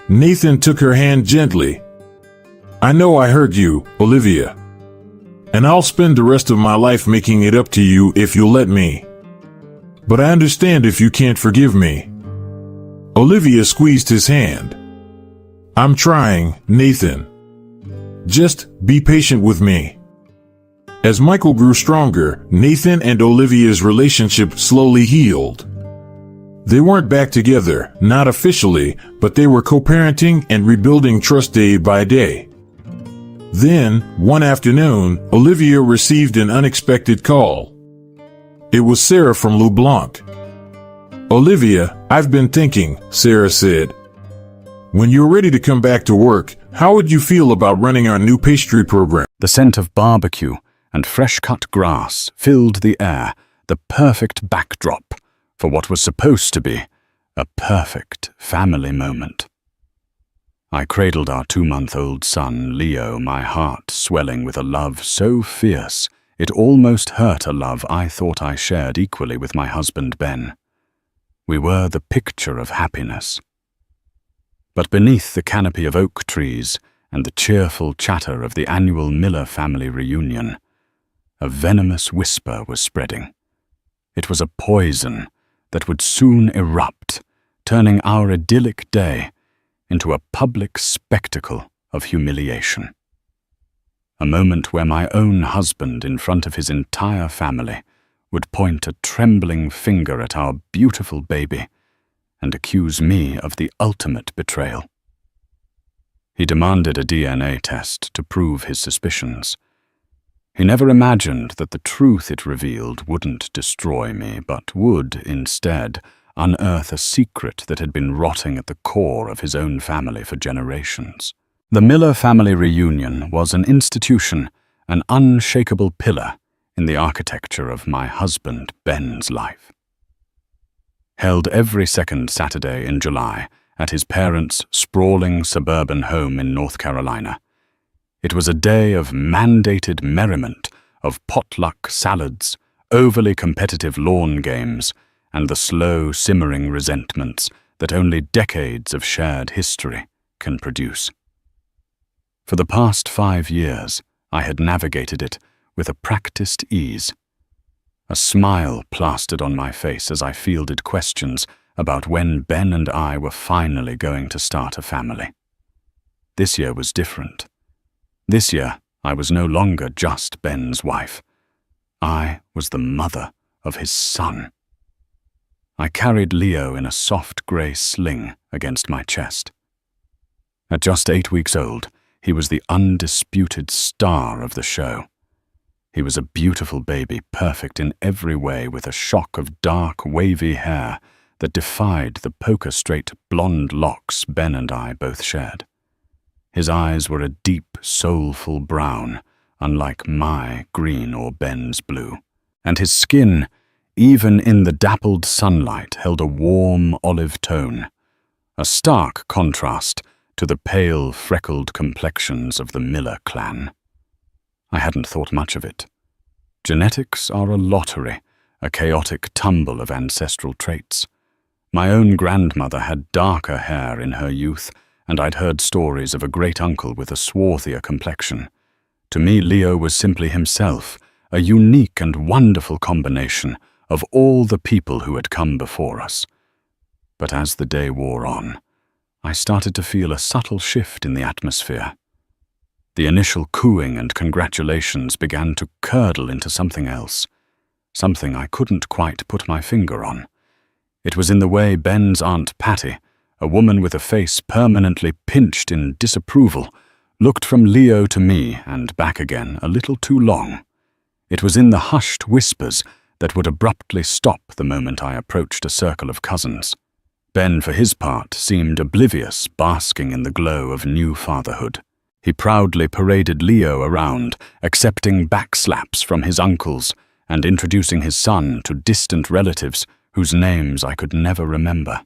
S2: Nathan took her hand gently. I know I hurt you, Olivia. And I'll spend the rest of my life making it up to you if you'll let me. But I understand if you can't forgive me. Olivia squeezed his hand. I'm trying, Nathan. Just be patient with me. As Michael grew stronger, Nathan and Olivia's relationship slowly healed. They weren't back together, not officially, but they were co-parenting and rebuilding trust day by day. Then, one afternoon, Olivia received an unexpected call. It was Sarah from LeBlanc. Olivia, I've been thinking, Sarah said. When you're ready to come back to work, How would you feel about running our new pastry program?
S3: The scent of barbecue and fresh-cut grass filled the air, the perfect backdrop for what was supposed to be a perfect family moment. I cradled our 2-month-old son, Leo, my heart swelling with a love so fierce it almost hurt a love I thought I shared equally with my husband, Ben. We were the picture of happiness. But beneath the canopy of oak trees and the cheerful chatter of the annual Miller family reunion, a venomous whisper was spreading. It was a poison that would soon erupt, turning our idyllic day into a public spectacle of humiliation. A moment where my own husband, in front of his entire family, would point a trembling finger at our beautiful baby and accuse me of the ultimate betrayal. He demanded a DNA test to prove his suspicions. He never imagined that the truth it revealed wouldn't destroy me, but would, instead, unearth a secret that had been rotting at the core of his own family for generations. The Miller family reunion was an institution, an unshakable pillar in the architecture of my husband Ben's life. Held every second Saturday in July at his parents' sprawling suburban home in North Carolina, it was a day of mandated merriment, of potluck salads, overly competitive lawn games, and the slow, simmering resentments that only decades of shared history can produce. For the past 5 years, I had navigated it with a practiced ease. A smile plastered on my face as I fielded questions about when Ben and I were finally going to start a family. This year was different. This year, I was no longer just Ben's wife. I was the mother of his son. I carried Leo in a soft grey sling against my chest. At just 8 weeks old, he was the undisputed star of the show. He was a beautiful baby, perfect in every way, with a shock of dark, wavy hair that defied the poker-straight blonde locks Ben and I both shared. His eyes were a deep, soulful brown, unlike my green or Ben's blue, and his skin, even in the dappled sunlight, held a warm olive tone, a stark contrast to the pale, freckled complexions of the Miller clan. I hadn't thought much of it. Genetics are a lottery, a chaotic tumble of ancestral traits. My own grandmother had darker hair in her youth, and I'd heard stories of a great-uncle with a swarthier complexion. To me, Leo was simply himself, a unique and wonderful combination of all the people who had come before us. But as the day wore on, I started to feel a subtle shift in the atmosphere. The initial cooing and congratulations began to curdle into something else, something I couldn't quite put my finger on. It was in the way Ben's Aunt Patty, a woman with a face permanently pinched in disapproval, looked from Leo to me and back again a little too long. It was in the hushed whispers that would abruptly stop the moment I approached a circle of cousins. Ben, for his part, seemed oblivious, basking in the glow of new fatherhood. He proudly paraded Leo around, accepting backslaps from his uncles and introducing his son to distant relatives whose names I could never remember.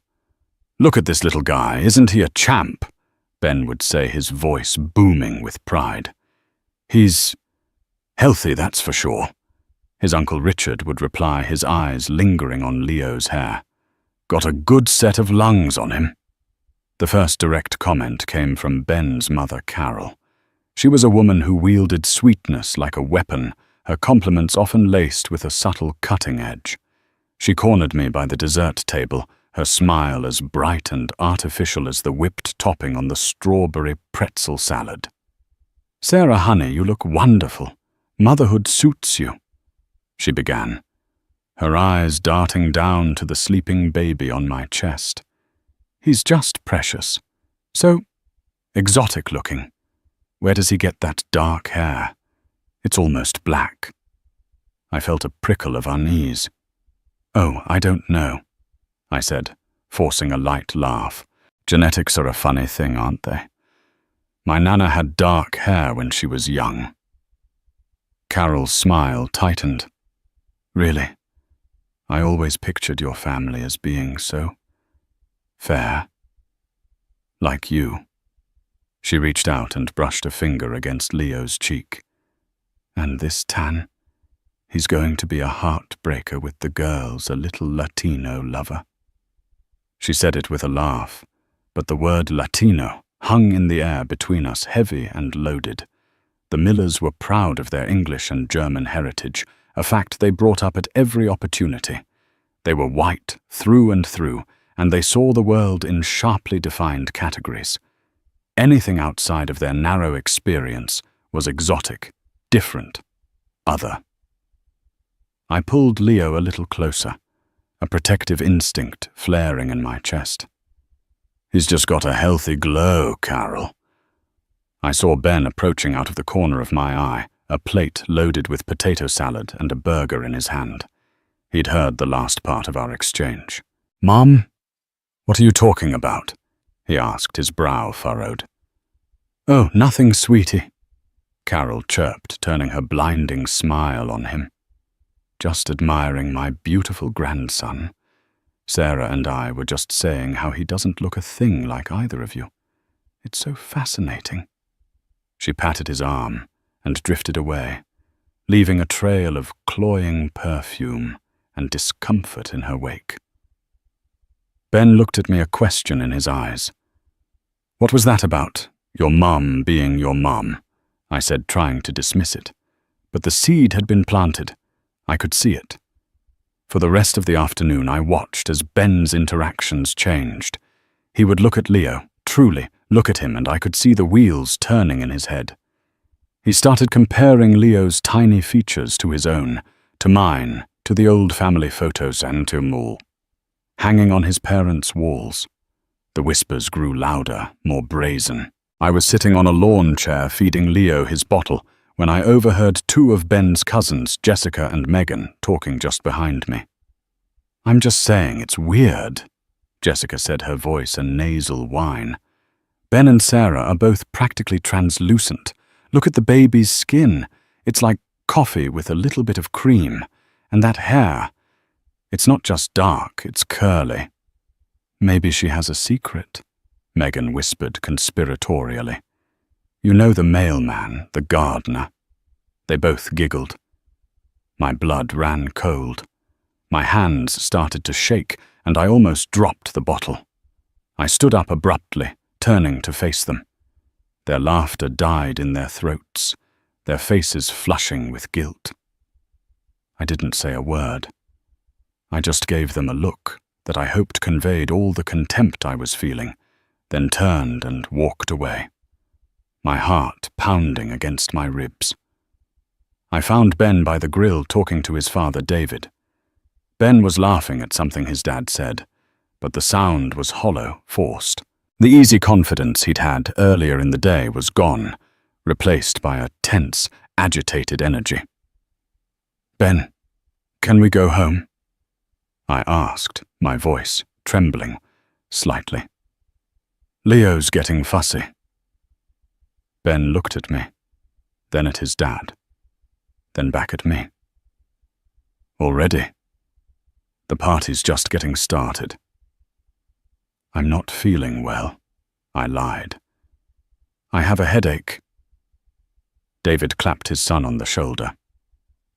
S3: "Look at this little guy, isn't he a champ?" Ben would say, his voice booming with pride. "He's healthy, that's for sure," his Uncle Richard would reply, his eyes lingering on Leo's hair. "Got a good set of lungs on him." The first direct comment came from Ben's mother, Carol. She was a woman who wielded sweetness like a weapon, her compliments often laced with a subtle cutting edge. She cornered me by the dessert table, her smile as bright and artificial as the whipped topping on the strawberry pretzel salad. "Sarah, honey, you look wonderful. Motherhood suits you," she began, her eyes darting down to the sleeping baby on my chest. "He's just precious. So exotic-looking. Where does he get that dark hair? It's almost black." I felt a prickle of unease. "Oh, I don't know," I said, forcing a light laugh. "Genetics are a funny thing, aren't they? My Nana had dark hair when she was young. Carol's smile tightened. Really? I always pictured your family as being so fair. Like you. She reached out and brushed a finger against Leo's cheek. And this tan? He's going to be a heartbreaker with the girls, a little Latino lover. She said it with a laugh, but the word Latino hung in the air between us, heavy and loaded. The Millers were proud of their English and German heritage, a fact they brought up at every opportunity. They were white through and through, and they saw the world in sharply defined categories. Anything outside of their narrow experience was exotic, different, other. I pulled Leo a little closer, a protective instinct flaring in my chest. He's just got a healthy glow, Carol. I saw Ben approaching out of the corner of my eye, a plate loaded with potato salad and a burger in his hand. He'd heard the last part of our exchange. Mom, what are you talking about? He asked, his brow furrowed. Oh, nothing, sweetie, Carol chirped, turning her blinding smile on him. Just admiring my beautiful grandson. Sarah and I were just saying how he doesn't look a thing like either of you. It's so fascinating. She patted his arm and drifted away, leaving a trail of cloying perfume and discomfort in her wake. Ben looked at me, a question in his eyes. What was that about, your mum being your mum? I said, trying to dismiss it. But the seed had been planted. I could see it. For the rest of the afternoon, I watched as Ben's interactions changed. He would look at Leo, truly look at him, and I could see the wheels turning in his head. He started comparing Leo's tiny features to his own, to mine, to the old family photos, and to Mool, hanging on his parents' walls. The whispers grew louder, more brazen. I was sitting on a lawn chair feeding Leo his bottle when I overheard two of Ben's cousins, Jessica and Megan, talking just behind me. I'm just saying, it's weird, Jessica said, her voice a nasal whine. Ben and Sarah are both practically translucent. Look at the baby's skin. It's like coffee with a little bit of cream. And that hair, it's not just dark, it's curly. Maybe she has a secret, Megan whispered conspiratorially. You know the mailman, the gardener. They both giggled. My blood ran cold. My hands started to shake, and I almost dropped the bottle. I stood up abruptly, turning to face them. Their laughter died in their throats, their faces flushing with guilt. I didn't say a word. I just gave them a look that I hoped conveyed all the contempt I was feeling, then turned and walked away, my heart pounding against my ribs. I found Ben by the grill talking to his father, David. Ben was laughing at something his dad said, but the sound was hollow, forced. The easy confidence he'd had earlier in the day was gone, replaced by a tense, agitated energy. Ben, can we go home? I asked, my voice trembling slightly. Leo's getting fussy. Ben looked at me, then at his dad, then back at me. Already? The party's just getting started. I'm not feeling well, I lied. I have a headache. David clapped his son on the shoulder.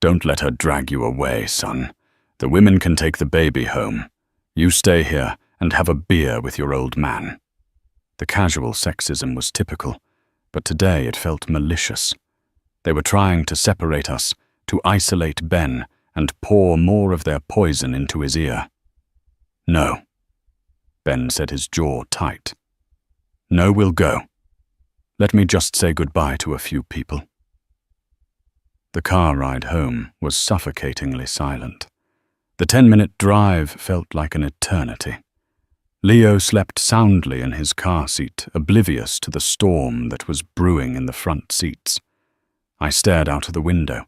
S3: Don't let her drag you away, son. The women can take the baby home. You stay here and have a beer with your old man. The casual sexism was typical, but today it felt malicious. They were trying to separate us, to isolate Ben and pour more of their poison into his ear. No. Ben said, his jaw tight. No, we'll go. Let me just say goodbye to a few people. The car ride home was suffocatingly silent. The 10-minute drive felt like an eternity. Leo slept soundly in his car seat, oblivious to the storm that was brewing in the front seats. I stared out of the window,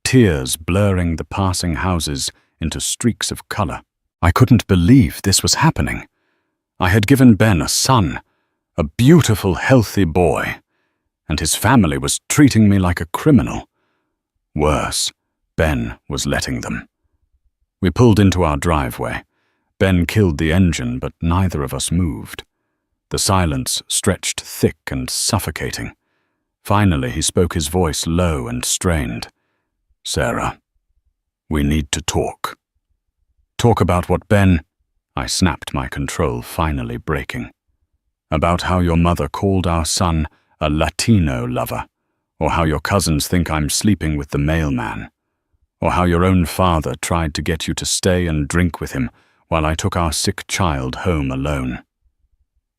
S3: tears blurring the passing houses into streaks of color. I couldn't believe this was happening. I had given Ben a son, a beautiful, healthy boy, and his family was treating me like a criminal. Worse, Ben was letting them. We pulled into our driveway. Ben killed the engine, but neither of us moved. The silence stretched thick and suffocating. Finally, he spoke, his voice low and strained. "Sarah, we need to talk." "Talk about what, Ben?" I snapped, my control finally breaking. "About how your mother called our son a Latino lover, or how your cousins think I'm sleeping with the mailman, or how your own father tried to get you to stay and drink with him while I took our sick child home alone.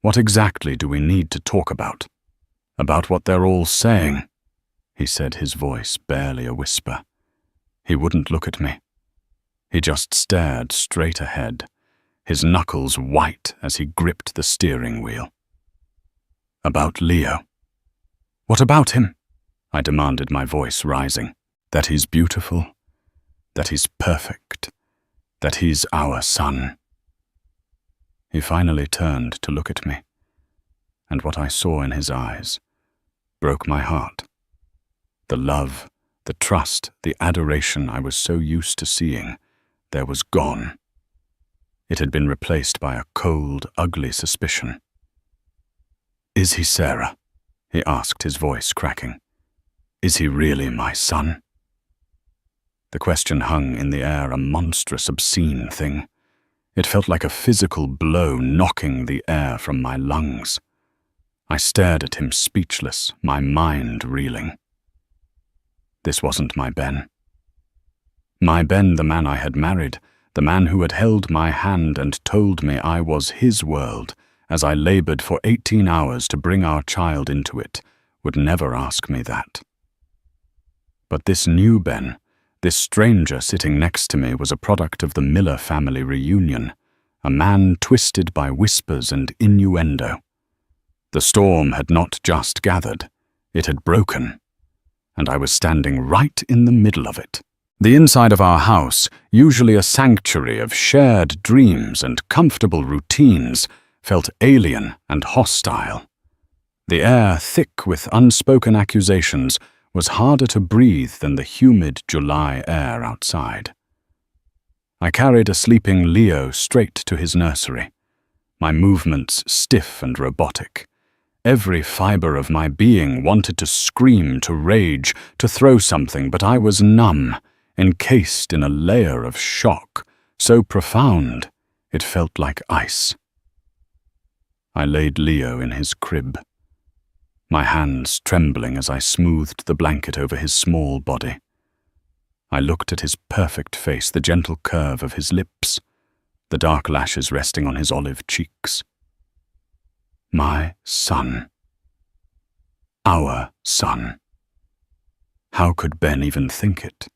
S3: What exactly do we need to talk about? About what they're all saying?" he said, his voice barely a whisper. He wouldn't look at me. He just stared straight ahead, his knuckles white as he gripped the steering wheel. "About Leo." "What about him?" I demanded, my voice rising. "That he's beautiful, that he's perfect, that he's our son." He finally turned to look at me, and what I saw in his eyes broke my heart. The love, the trust, the adoration I was so used to seeing, there was gone. It had been replaced by a cold, ugly suspicion. "Is he, Sarah?" he asked, his voice cracking. "Is he really my son?" The question hung in the air, a monstrous, obscene thing. It felt like a physical blow knocking the air from my lungs. I stared at him speechless, my mind reeling. This wasn't my Ben. My Ben, the man I had married, the man who had held my hand and told me I was his world as I labored for 18 hours to bring our child into it, would never ask me that. But this new Ben, this stranger sitting next to me, was a product of the Miller family reunion, a man twisted by whispers and innuendo. The storm had not just gathered, it had broken, and I was standing right in the middle of it. The inside of our house, usually a sanctuary of shared dreams and comfortable routines, felt alien and hostile. The air, thick with unspoken accusations, was harder to breathe than the humid July air outside. I carried a sleeping Leo straight to his nursery, my movements stiff and robotic. Every fiber of my being wanted to scream, to rage, to throw something, but I was numb, encased in a layer of shock, so profound it felt like ice. I laid Leo in his crib, my hands trembling as I smoothed the blanket over his small body. I looked at his perfect face, the gentle curve of his lips, the dark lashes resting on his olive cheeks. My son. Our son. How could Ben even think it?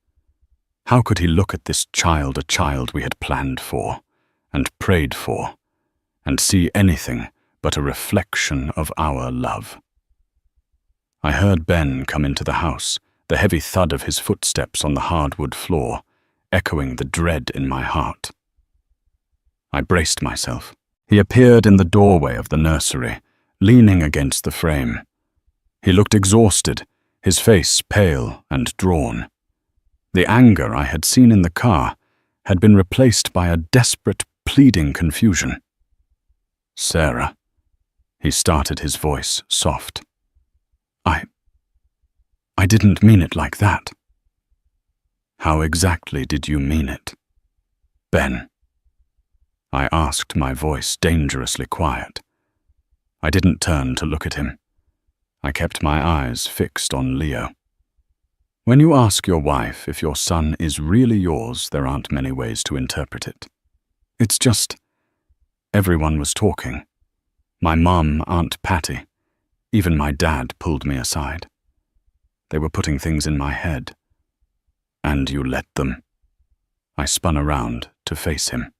S3: How could he look at this child, a child we had planned for and prayed for, and see anything but a reflection of our love? I heard Ben come into the house, the heavy thud of his footsteps on the hardwood floor, echoing the dread in my heart. I braced myself. He appeared in the doorway of the nursery, leaning against the frame. He looked exhausted, his face pale and drawn. The anger I had seen in the car had been replaced by a desperate, pleading confusion. "Sarah," he started, his voice soft. I didn't mean it like that." "How exactly did you mean it, Ben?" I asked, my voice dangerously quiet. I didn't turn to look at him. I kept my eyes fixed on Leo. When you ask your wife if your son is really yours, there aren't many ways to interpret it. It's just, everyone was talking. My mum, Aunt Patty, even my dad pulled me aside. They were putting things in my head. "And you let them?" I spun around to face him,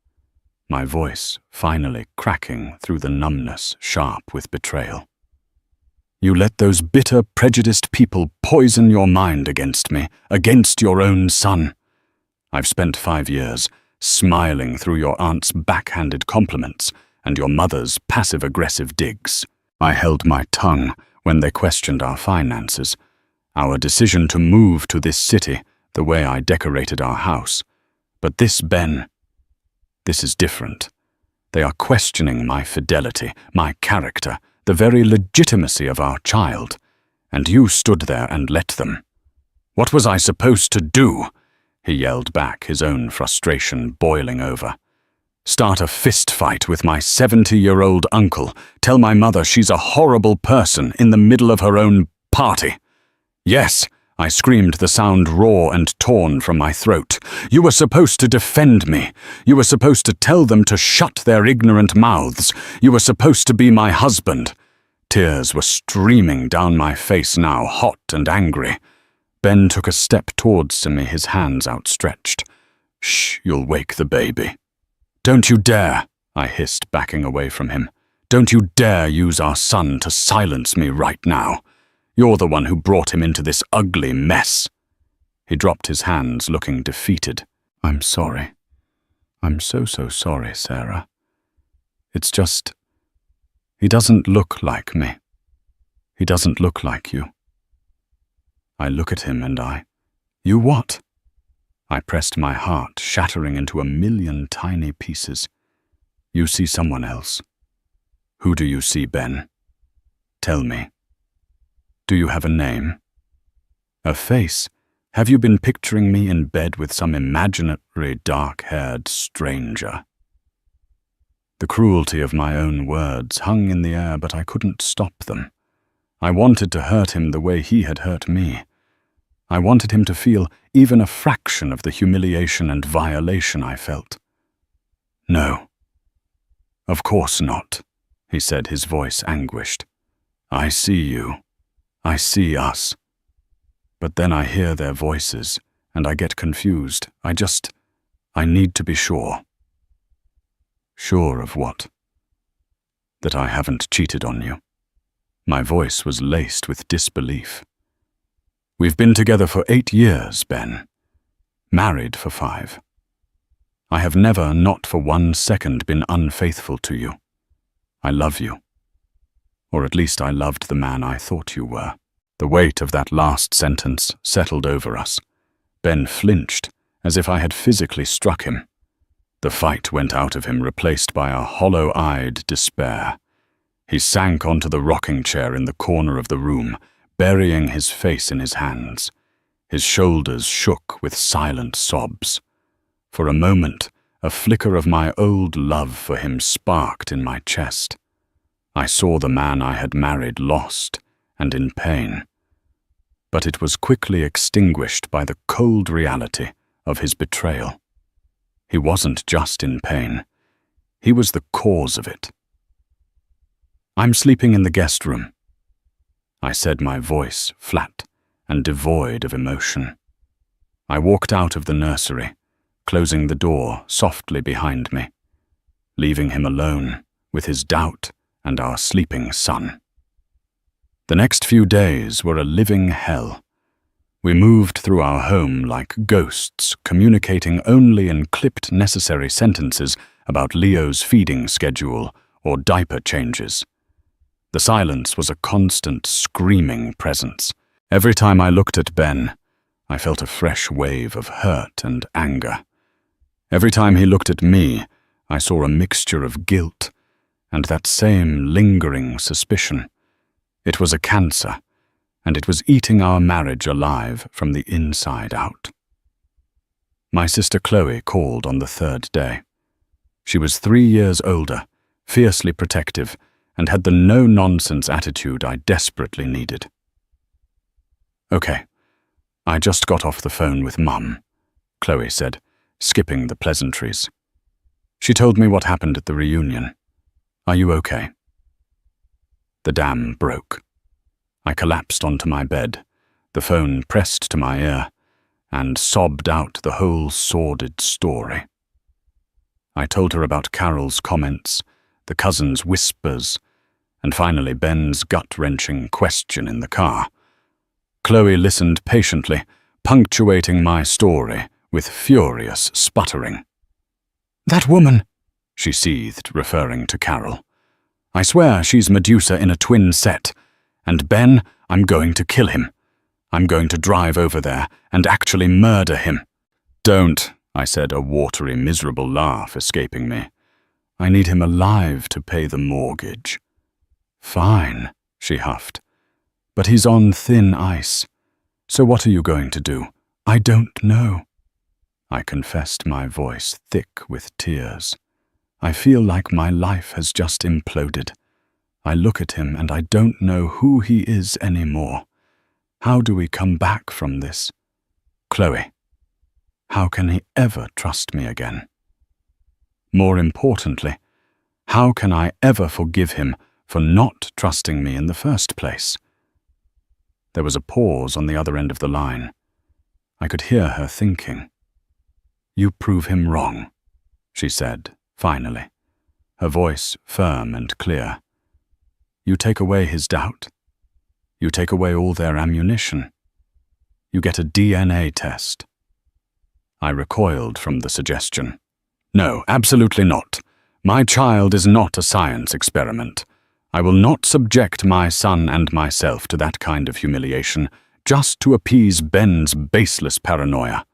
S3: my voice finally cracking through the numbness sharp with betrayal. "You let those bitter, prejudiced people poison your mind against me, against your own son. I've spent 5 years smiling through your aunt's backhanded compliments and your mother's passive-aggressive digs. I held my tongue, when they questioned our finances, our decision to move to this city, the way I decorated our house. But this, Ben, this is different. They are questioning my fidelity, my character, the very legitimacy of our child. And you stood there and let them. What was I supposed to do? He yelled back, his own frustration boiling over. Start a fist fight with my 70-year-old uncle, tell my mother she's a horrible person in the middle of her own party. Yes, I screamed, the sound raw and torn from my throat. You were supposed to defend me. You were supposed to tell them to shut their ignorant mouths. You were supposed to be my husband. Tears were streaming down my face now, hot and angry. Ben took a step towards me, his hands outstretched. Shh, you'll wake the baby. Don't you dare, I hissed, backing away from him. Don't you dare use our son to silence me right now. You're the one who brought him into this ugly mess. He dropped his hands, looking defeated. I'm sorry. I'm so sorry, Sarah. It's just, he doesn't look like me. He doesn't look like you. I look at him and you what? I pressed my heart, shattering into a million tiny pieces. You see someone else. Who do you see, Ben? Tell me. Do you have a name? A face? Have you been picturing me in bed with some imaginary dark-haired stranger? The cruelty of my own words hung in the air, but I couldn't stop them. I wanted to hurt him the way he had hurt me. I wanted him to feel even a fraction of the humiliation and violation I felt. No. Of course not, he said, his voice anguished. I see you. I see us. But then I hear their voices, and I get confused. I need to be sure. Sure of what? That I haven't cheated on you. My voice was laced with disbelief. We've been together for 8 years, Ben. Married for 5. I have never, not for 1 second, been unfaithful to you. I love you. Or at least I loved the man I thought you were. The weight of that last sentence settled over us. Ben flinched, as if I had physically struck him. The fight went out of him, replaced by a hollow-eyed despair. He sank onto the rocking chair in the corner of the room, burying his face in his hands. His shoulders shook with silent sobs. For a moment, a flicker of my old love for him sparked in my chest. I saw the man I had married lost and in pain. But it was quickly extinguished by the cold reality of his betrayal. He wasn't just in pain. He was the cause of it. I'm sleeping in the guest room, I said, my voice flat and devoid of emotion. I walked out of the nursery, closing the door softly behind me, leaving him alone with his doubt and our sleeping son. The next few days were a living hell. We moved through our home like ghosts, communicating only in clipped necessary sentences about Leo's feeding schedule or diaper changes. The silence was a constant screaming presence. Every time I looked at Ben, I felt a fresh wave of hurt and anger. Every time he looked at me, I saw a mixture of guilt and that same lingering suspicion. It was a cancer, and it was eating our marriage alive from the inside out. My sister Chloe called on the 3rd day. She was 3 years older, fiercely protective, and had the no-nonsense attitude I desperately needed. Okay, I just got off the phone with Mum, Chloe said, skipping the pleasantries. She told me what happened at the reunion. Are you okay? The dam broke. I collapsed onto my bed, the phone pressed to my ear, and sobbed out the whole sordid story. I told her about Carol's comments, the cousin's whispers, and finally Ben's gut-wrenching question in the car. Chloe listened patiently, punctuating my story with furious sputtering. That woman, she seethed, referring to Carol. I swear she's Medusa in a twin set. And Ben, I'm going to kill him. I'm going to drive over there and actually murder him. Don't, I said, a watery, miserable laugh escaping me. I need him alive to pay the mortgage. Fine, she huffed. But he's on thin ice. So what are you going to do? I don't know. I confessed, my voice thick with tears. I feel like my life has just imploded. I look at him and I don't know who he is anymore. How do we come back from this? Chloe, how can he ever trust me again? More importantly, how can I ever forgive him for not trusting me in the first place? There was a pause on the other end of the line. I could hear her thinking. You prove him wrong, she said, finally, her voice firm and clear. You take away his doubt. You take away all their ammunition. You get a DNA test. I recoiled from the suggestion. No, absolutely not. My child is not a science experiment. I will not subject my son and myself to that kind of humiliation just to appease Ben's baseless paranoia.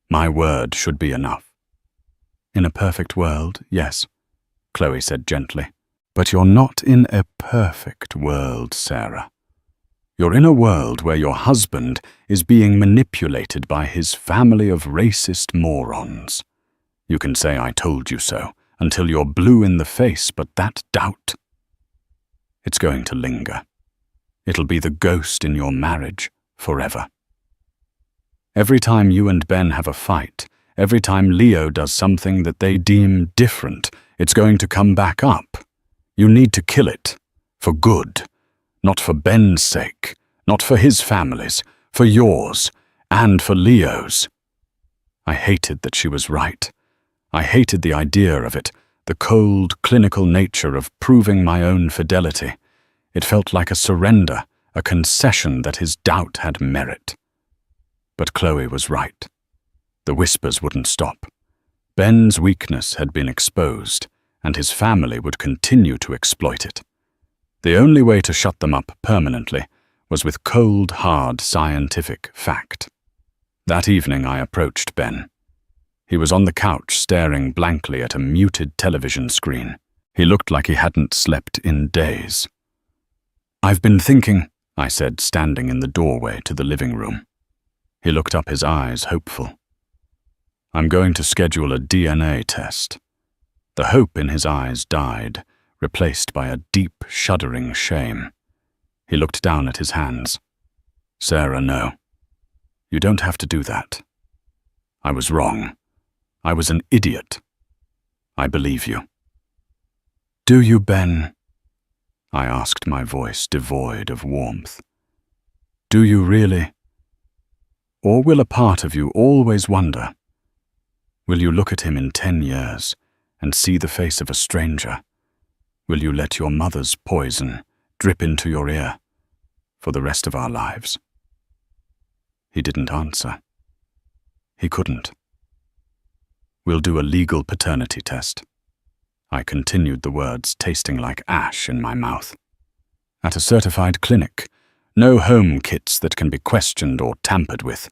S3: My word should be enough. In a perfect world, yes, Chloe said gently. But you're not in a perfect world, Sarah. You're in a world where your husband is being manipulated by his family of racist morons. You can say I told you so until you're blue in the face, but that doubt, it's going to linger. It'll be the ghost in your marriage forever. Every time you and Ben have a fight, every time Leo does something that they deem different, it's going to come back up. You need to kill it, for good, not for Ben's sake, not for his family's, for yours, and for Leo's. I hated that she was right. I hated the idea of it, the cold, clinical nature of proving my own fidelity. It felt like a surrender, a concession that his doubt had merit. But Chloe was right. The whispers wouldn't stop. Ben's weakness had been exposed, and his family would continue to exploit it. The only way to shut them up permanently was with cold, hard scientific fact. That evening I approached Ben. He was on the couch staring blankly at a muted television screen. He looked like he hadn't slept in days. I've been thinking, I said, standing in the doorway to the living room. He looked up, his eyes hopeful. I'm going to schedule a DNA test. The hope in his eyes died, replaced by a deep, shuddering shame. He looked down at his hands. Sarah, no. You don't have to do that. I was wrong. I was an idiot. I believe you. Do you, Ben? I asked, my voice devoid of warmth. Do you really? Or will a part of you always wonder? Will you look at him in 10 years and see the face of a stranger? Will you let your mother's poison drip into your ear for the rest of our lives? He didn't answer. He couldn't. We'll do a legal paternity test. I continued, the words tasting like ash in my mouth. At a certified clinic, no home kits that can be questioned or tampered with.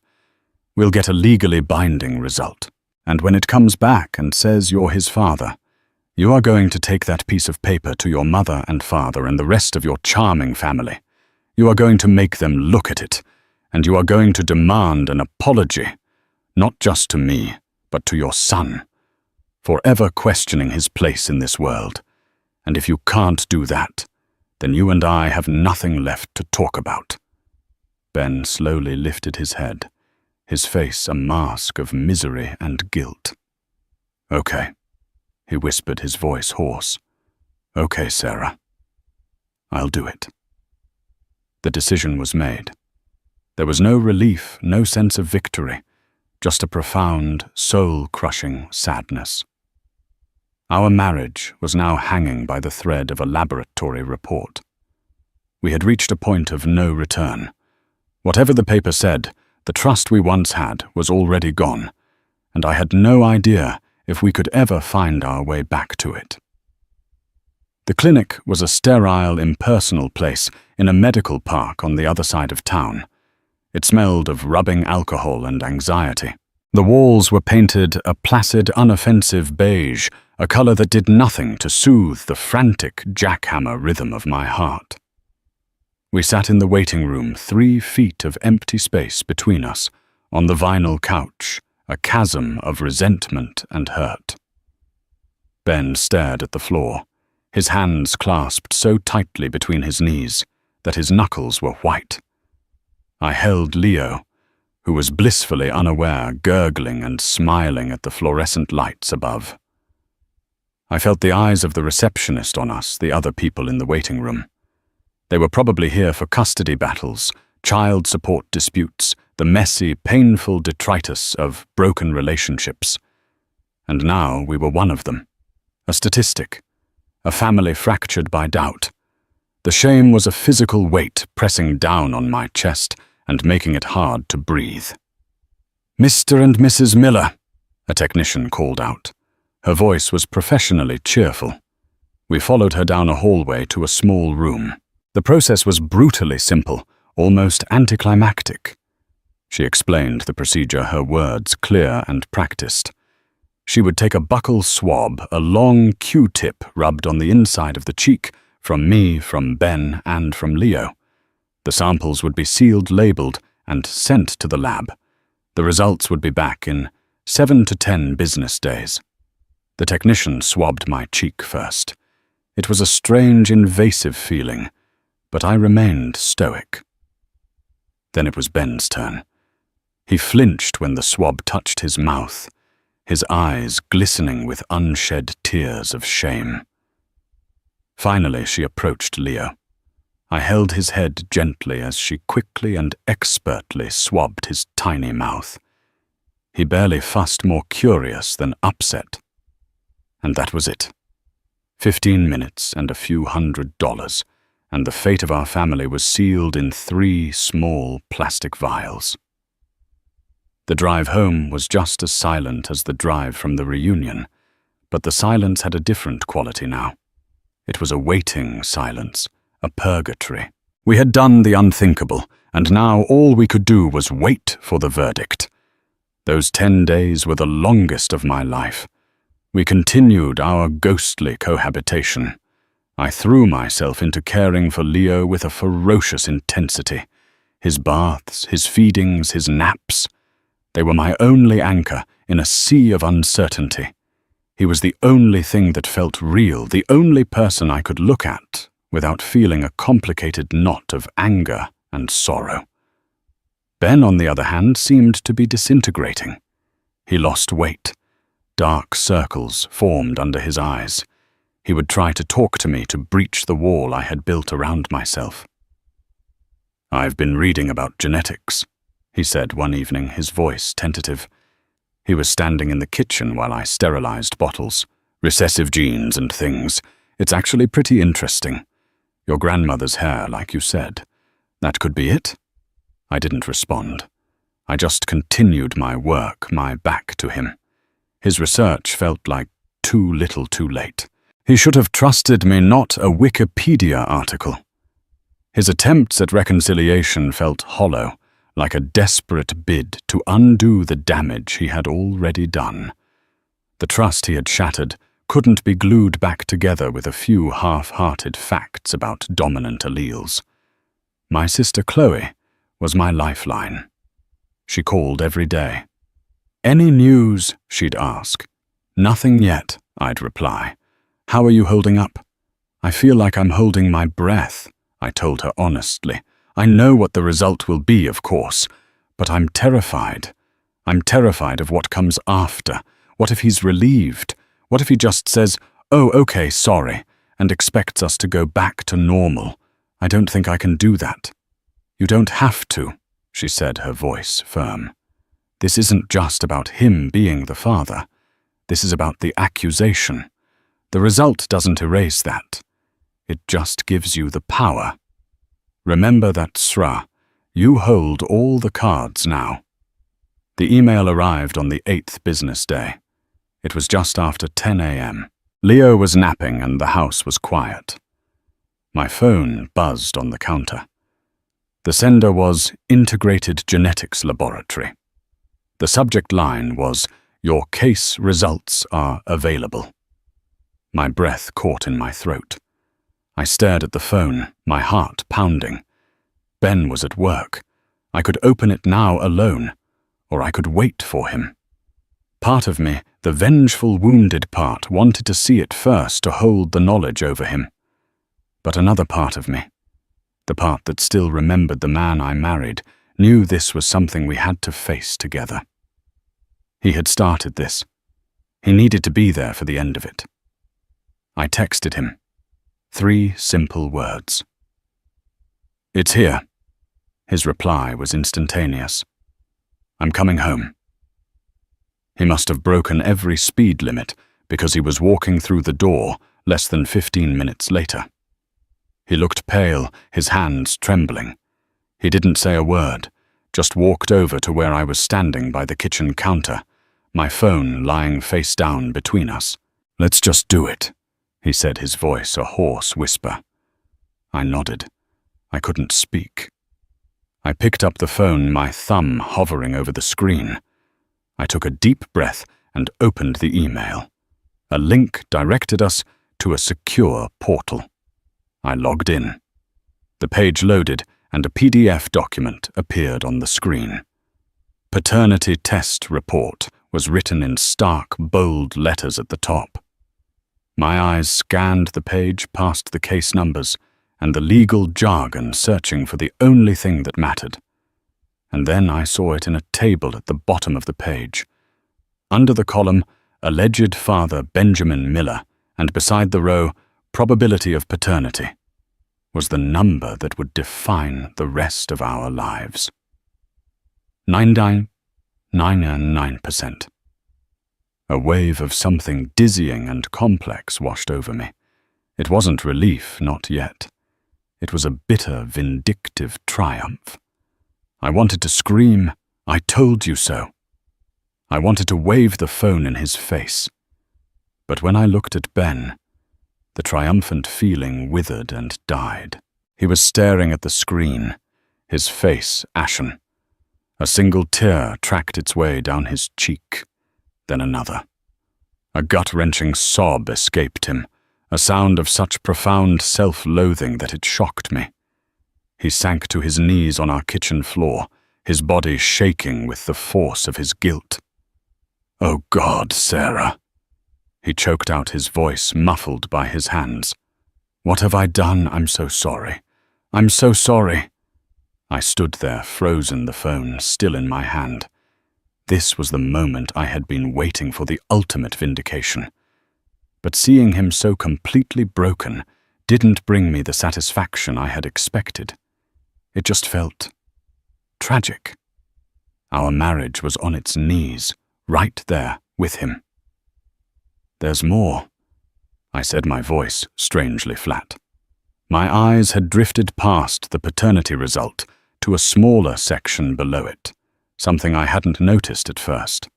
S3: We'll get a legally binding result. And when it comes back and says you're his father, you are going to take that piece of paper to your mother and father and the rest of your charming family. You are going to make them look at it, and you are going to demand an apology, not just to me, but to your son, for ever questioning his place in this world. And if you can't do that, then you and I have nothing left to talk about. Ben slowly lifted his head, his face a mask of misery and guilt. Okay, he whispered, his voice hoarse. Okay, Sarah. I'll do it. The decision was made. There was no relief, no sense of victory, just a profound, soul-crushing sadness. Our marriage was now hanging by the thread of a laboratory report. We had reached a point of no return. Whatever the paper said, the trust we once had was already gone, and I had no idea if we could ever find our way back to it. The clinic was a sterile, impersonal place in a medical park on the other side of town. It smelled of rubbing alcohol and anxiety. The walls were painted a placid, unoffensive beige, a color that did nothing to soothe the frantic jackhammer rhythm of my heart. We sat in the waiting room, 3 feet of empty space between us, on the vinyl couch, a chasm of resentment and hurt. Ben stared at the floor, his hands clasped so tightly between his knees that his knuckles were white. I held Leo, who was blissfully unaware, gurgling and smiling at the fluorescent lights above. I felt the eyes of the receptionist on us, the other people in the waiting room. They were probably here for custody battles, child support disputes, the messy, painful detritus of broken relationships. And now we were one of them. A statistic. A family fractured by doubt. The shame was a physical weight pressing down on my chest and making it hard to breathe. "Mr. and Mrs. Miller," a technician called out. Her voice was professionally cheerful. We followed her down a hallway to a small room. The process was brutally simple, almost anticlimactic. She explained the procedure, her words clear and practiced. She would take a buccal swab, a long Q-tip rubbed on the inside of the cheek, from me, from Ben, and from Leo. The samples would be sealed, labeled, and sent to the lab. The results would be back in 7 to 10 business days. The technician swabbed my cheek first. It was a strange, invasive feeling, but I remained stoic. Then it was Ben's turn. He flinched when the swab touched his mouth, his eyes glistening with unshed tears of shame. Finally, she approached Leo. I held his head gently as she quickly and expertly swabbed his tiny mouth. He barely fussed, more curious than upset. And that was it. 15 minutes and a few $100, and the fate of our family was sealed in 3 small plastic vials. The drive home was just as silent as the drive from the reunion, but the silence had a different quality now. It was a waiting silence, a purgatory. We had done the unthinkable, and now all we could do was wait for the verdict. Those 10 days were the longest of my life. We continued our ghostly cohabitation. I threw myself into caring for Leo with a ferocious intensity. His baths, his feedings, his naps. They were my only anchor in a sea of uncertainty. He was the only thing that felt real, the only person I could look at without feeling a complicated knot of anger and sorrow. Ben, on the other hand, seemed to be disintegrating. He lost weight. Dark circles formed under his eyes. He would try to talk to me to breach the wall I had built around myself. "I've been reading about genetics," he said one evening, his voice tentative. He was standing in the kitchen while I sterilized bottles. "Recessive genes and things. It's actually pretty interesting. Your grandmother's hair, like you said. That could be it?" I didn't respond. I just continued my work, my back to him. His research felt like too little too late. He should have trusted me, not a Wikipedia article. His attempts at reconciliation felt hollow, like a desperate bid to undo the damage he had already done. The trust he had shattered couldn't be glued back together with a few half-hearted facts about dominant alleles. My sister Chloe was my lifeline. She called every day. "Any news?" she'd ask. "Nothing yet," I'd reply. "How are you holding up?" "I feel like I'm holding my breath," I told her honestly. "I know what the result will be, of course, but I'm terrified. I'm terrified of what comes after. What if he's relieved? What if he just says, 'Oh, okay, sorry,' and expects us to go back to normal? I don't think I can do that." "You don't have to," she said, her voice firm. "This isn't just about him being the father. This is about the accusation. The result doesn't erase that. It just gives you the power. Remember that, Sra. You hold all the cards now." The email arrived on the 8th business day. It was just after 10 a.m. Leo was napping and the house was quiet. My phone buzzed on the counter. The sender was Integrated Genetics Laboratory. The subject line was, "Your case results are available." My breath caught in my throat. I stared at the phone, my heart pounding. Ben was at work. I could open it now alone, or I could wait for him. Part of me, the vengeful, wounded part, wanted to see it first to hold the knowledge over him. But another part of me, the part that still remembered the man I married, knew this was something we had to face together. He had started this. He needed to be there for the end of it. I texted him. 3 simple words. "It's here." His reply was instantaneous. "I'm coming home." He must have broken every speed limit because he was walking through the door less than 15 minutes later. He looked pale, his hands trembling. He didn't say a word, just walked over to where I was standing by the kitchen counter, my phone lying face down between us. "Let's just do it," he said, his voice a hoarse whisper. I nodded. I couldn't speak. I picked up the phone, my thumb hovering over the screen. I took a deep breath and opened the email. A link directed us to a secure portal. I logged in. The page loaded and a PDF document appeared on the screen. Paternity Test Report was written in stark, bold letters at the top. My eyes scanned the page past the case numbers and the legal jargon, searching for the only thing that mattered. And then I saw it in a table at the bottom of the page. Under the column, Alleged Father Benjamin Miller, and beside the row, Probability of Paternity, was the number that would define the rest of our lives. 99.99%. A wave of something dizzying and complex washed over me. It wasn't relief, not yet. It was a bitter, vindictive triumph. I wanted to scream, "I told you so." I wanted to wave the phone in his face. But when I looked at Ben, the triumphant feeling withered and died. He was staring at the screen, his face ashen. A single tear tracked its way down his cheek, then another. A gut-wrenching sob escaped him, a sound of such profound self-loathing that it shocked me. He sank to his knees on our kitchen floor, his body shaking with the force of his guilt. "Oh God, Sarah." He choked out, his voice muffled by his hands. "What have I done? I'm so sorry. I'm so sorry." I stood there, frozen, the phone still in my hand. This was the moment I had been waiting for, the ultimate vindication. But seeing him so completely broken didn't bring me the satisfaction I had expected. It just felt tragic. Our marriage was on its knees, right there with him. "There's more," I said, my voice strangely flat. My eyes had drifted past the paternity result to a smaller section below it, something I hadn't noticed at first.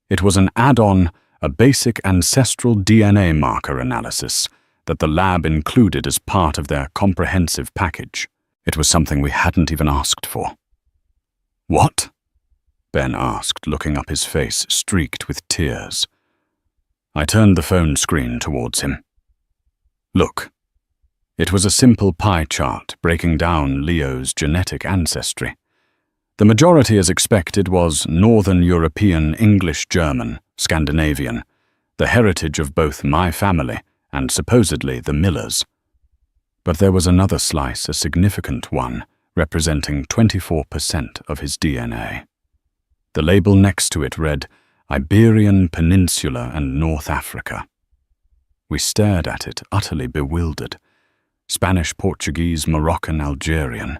S3: It was an add-on, a basic ancestral DNA marker analysis that the lab included as part of their comprehensive package. It was something we hadn't even asked for. "What?" Ben asked, looking up, his face streaked with tears. I turned the phone screen towards him. "Look." It was a simple pie chart breaking down Leo's genetic ancestry. The majority, as expected, was Northern European, English, German, Scandinavian, the heritage of both my family and supposedly the Millers. But there was another slice, a significant one, representing 24% of his DNA. The label next to it read, Iberian Peninsula and North Africa. We stared at it, utterly bewildered. Spanish, Portuguese, Moroccan, Algerian.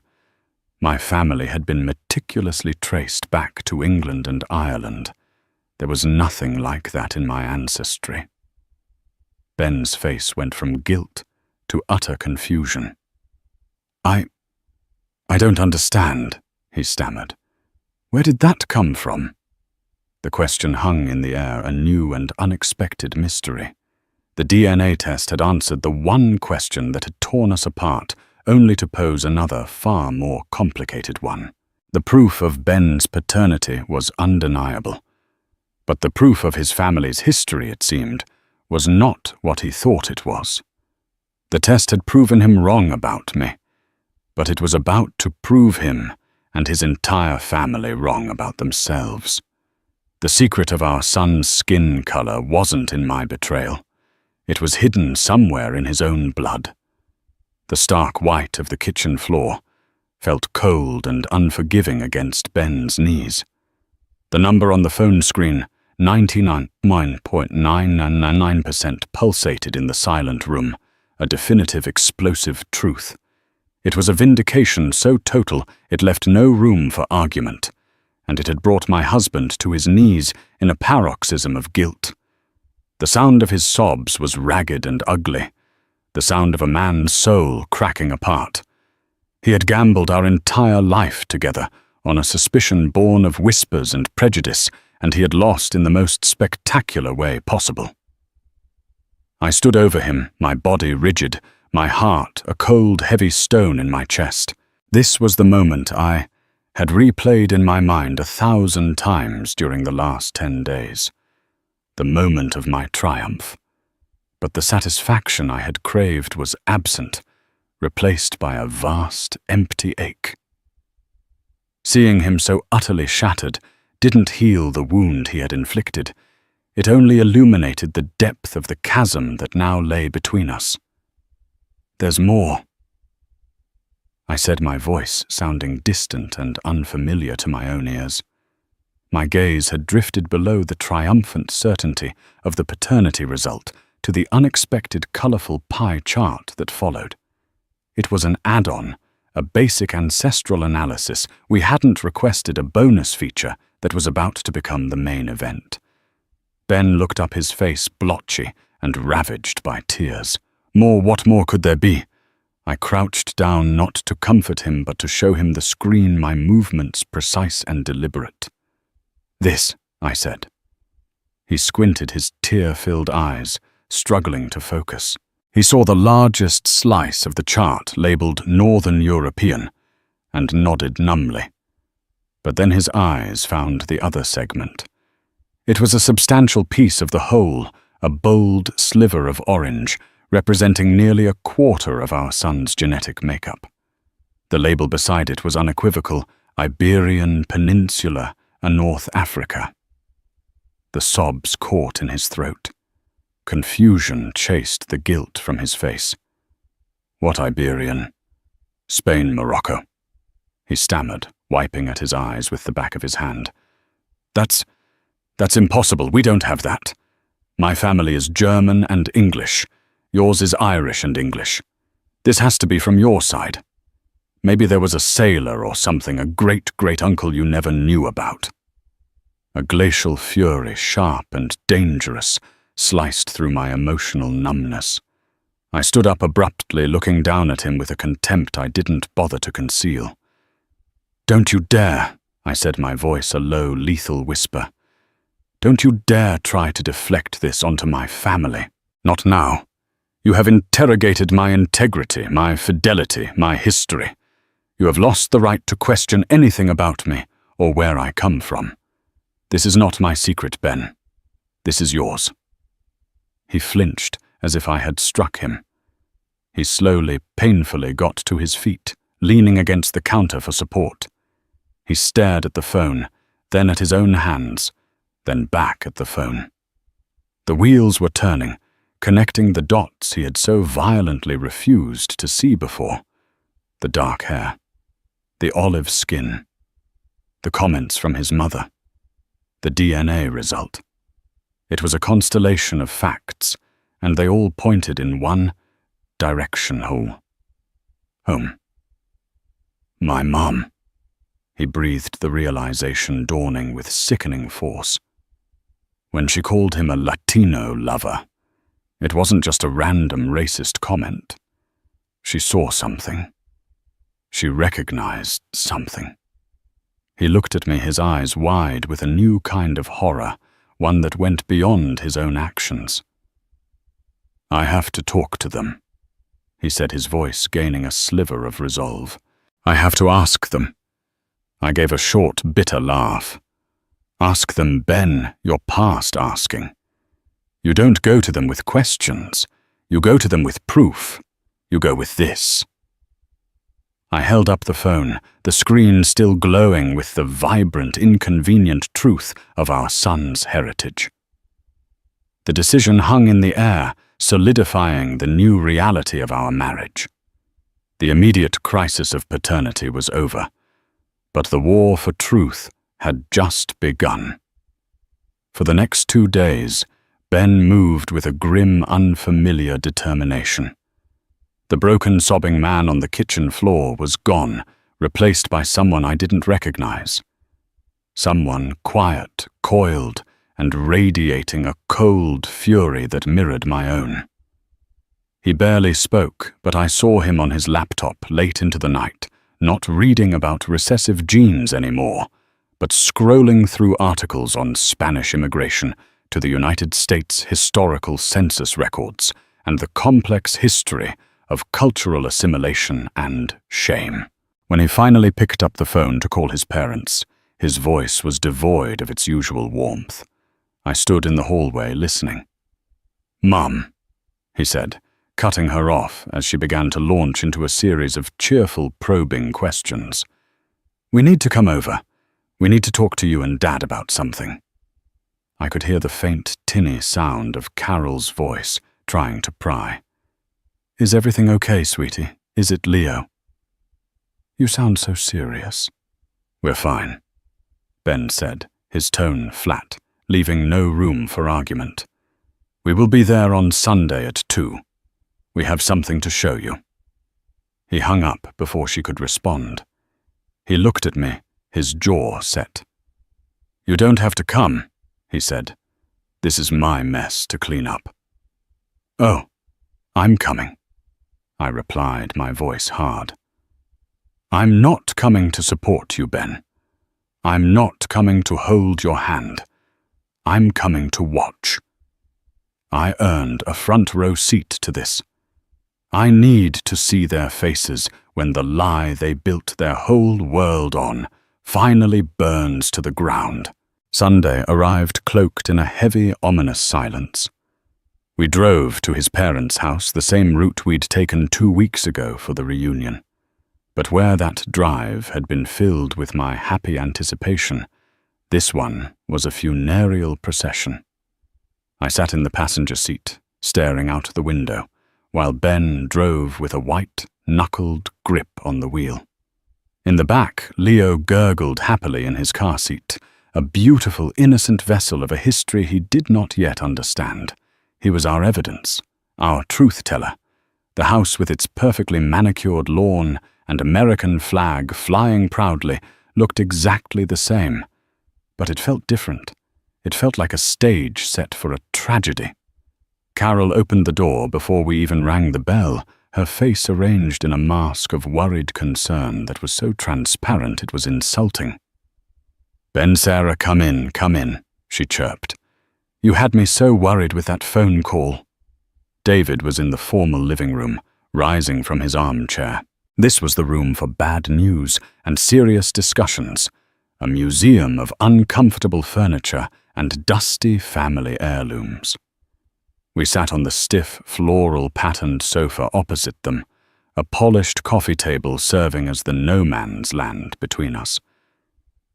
S3: My family had been meticulously traced back to England and Ireland. There was nothing like that in my ancestry. Ben's face went from guilt to utter confusion. I don't understand," he stammered. "Where did that come from?" The question hung in the air, a new and unexpected mystery. The DNA test had answered the one question that had torn us apart, only to pose another, far more complicated one. The proof of Ben's paternity was undeniable. But the proof of his family's history, it seemed, was not what he thought it was. The test had proven him wrong about me, but it was about to prove him and his entire family wrong about themselves. The secret of our son's skin color wasn't in my betrayal. It was hidden somewhere in his own blood. The stark white of the kitchen floor felt cold and unforgiving against Ben's knees. The number on the phone screen, 99.999%, pulsated in the silent room, a definitive explosive truth. It was a vindication so total it left no room for argument, and it had brought my husband to his knees in a paroxysm of guilt. The sound of his sobs was ragged and ugly, the sound of a man's soul cracking apart. He had gambled our entire life together on a suspicion born of whispers and prejudice, and he had lost in the most spectacular way possible. I stood over him, my body rigid, my heart a cold, heavy stone in my chest. This was the moment I had replayed in my mind 1,000 times during the last 10 days. The moment of my triumph. But the satisfaction I had craved was absent, replaced by a vast, empty ache. Seeing him so utterly shattered didn't heal the wound he had inflicted. It only illuminated the depth of the chasm that now lay between us. "There's more," I said, my voice sounding distant and unfamiliar to my own ears. My gaze had drifted below the triumphant certainty of the paternity result to the unexpected colorful pie chart that followed. It was an add-on, a basic ancestral analysis. We hadn't requested a bonus feature that was about to become the main event. Ben looked up, his face blotchy and ravaged by tears. What more could there be? I crouched down not to comfort him but to show him the screen, my movements precise and deliberate. "This," I said. He squinted his tear-filled eyes, struggling to focus. He saw the largest slice of the chart labeled Northern European and nodded numbly. But then his eyes found the other segment. It was a substantial piece of the whole, a bold sliver of orange, representing nearly a quarter of our son's genetic makeup. The label beside it was unequivocal: Iberian Peninsula, North Africa. The sobs caught in his throat. Confusion chased the guilt from his face. "What Iberian?" "Spain, Morocco," he stammered, wiping at his eyes with the back of his hand. That's impossible. We don't have that. My family is German and English. Yours is Irish and English. This has to be from your side. Maybe there was a sailor or something, a great-great-uncle you never knew about." A glacial fury, sharp and dangerous, sliced through my emotional numbness. I stood up abruptly, looking down at him with a contempt I didn't bother to conceal. "Don't you dare," I said, my voice a low, lethal whisper. "Don't you dare try to deflect this onto my family. Not now. You have interrogated my integrity, my fidelity, my history. You have lost the right to question anything about me or where I come from. This is not my secret, Ben. This is yours." He flinched as if I had struck him. He slowly, painfully got to his feet, leaning against the counter for support. He stared at the phone, then at his own hands, then back at the phone. The wheels were turning, connecting the dots he had so violently refused to see before. The dark hair, the olive skin, the comments from his mother, the DNA result. It was a constellation of facts, and they all pointed in one direction: home. "My mom," he breathed, the realization dawning with sickening force. When she called him a Latino lover, it wasn't just a random racist comment. She saw something. She recognized something. He looked at me, his eyes wide with a new kind of horror, one that went beyond his own actions. I have to talk to them, he said, his voice gaining a sliver of resolve. I have to ask them. I gave a short, bitter laugh. Ask them, Ben, you're past asking. You don't go to them with questions. You go to them with proof. You go with this. I held up the phone, the screen still glowing with the vibrant, inconvenient truth of our son's heritage. The decision hung in the air, solidifying the new reality of our marriage. The immediate crisis of paternity was over, but the war for truth had just begun. For the next 2 days, Ben moved with a grim, unfamiliar determination. The broken, sobbing man on the kitchen floor was gone, replaced by someone I didn't recognize. Someone quiet, coiled, and radiating a cold fury that mirrored my own. He barely spoke, but I saw him on his laptop late into the night, not reading about recessive genes anymore, but scrolling through articles on Spanish immigration to the United States historical census records and the complex history of cultural assimilation and shame. When he finally picked up the phone to call his parents, his voice was devoid of its usual warmth. I stood in the hallway listening. "Mum," he said, cutting her off as she began to launch into a series of cheerful, probing questions. "We need to come over. We need to talk to you and Dad about something." I could hear the faint, tinny sound of Carol's voice trying to pry. "Is everything okay, sweetie? Is it Leo?" "You sound so serious." "We're fine," Ben said, his tone flat, leaving no room for argument. "We will be there on Sunday at 2. We have something to show you." He hung up before she could respond. He looked at me, his jaw set. "You don't have to come," he said. "This is my mess to clean up." "Oh, I'm coming," I replied, my voice hard. "I'm not coming to support you, Ben. I'm not coming to hold your hand. I'm coming to watch. I earned a front row seat to this. I need to see their faces when the lie they built their whole world on finally burns to the ground." Sunday arrived cloaked in a heavy, ominous silence. We drove to his parents' house the same route we'd taken 2 weeks ago for the reunion. But where that drive had been filled with my happy anticipation, this one was a funereal procession. I sat in the passenger seat, staring out the window, while Ben drove with a white, knuckled grip on the wheel. In the back, Leo gurgled happily in his car seat, a beautiful, innocent vessel of a history he did not yet understand. He was our evidence, our truth-teller. The house with its perfectly manicured lawn and American flag flying proudly looked exactly the same. But it felt different. It felt like a stage set for a tragedy. Carol opened the door before we even rang the bell, her face arranged in a mask of worried concern that was so transparent it was insulting. "Ben, Sarah, come in," she chirped. "You had me so worried with that phone call." David was in the formal living room, rising from his armchair. This was the room for bad news and serious discussions, a museum of uncomfortable furniture and dusty family heirlooms. We sat on the stiff, floral-patterned sofa opposite them, a polished coffee table serving as the no-man's land between us.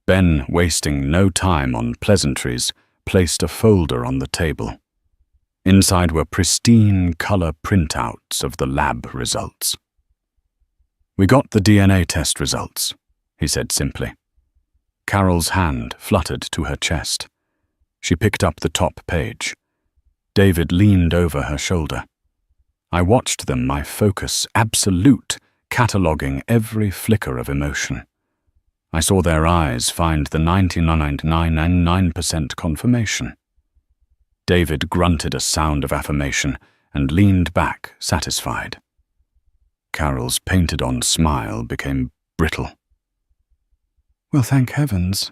S3: Ben, wasting no time on pleasantries, placed a folder on the table. Inside were pristine color printouts of the lab results. "We got the DNA test results," he said simply. Carol's hand fluttered to her chest. She picked up the top page. David leaned over her shoulder. I watched them, my focus absolute, cataloguing every flicker of emotion. I saw their eyes find the 99.99% confirmation. David grunted a sound of affirmation and leaned back, satisfied. Carol's painted-on smile became brittle. "Well, thank heavens,"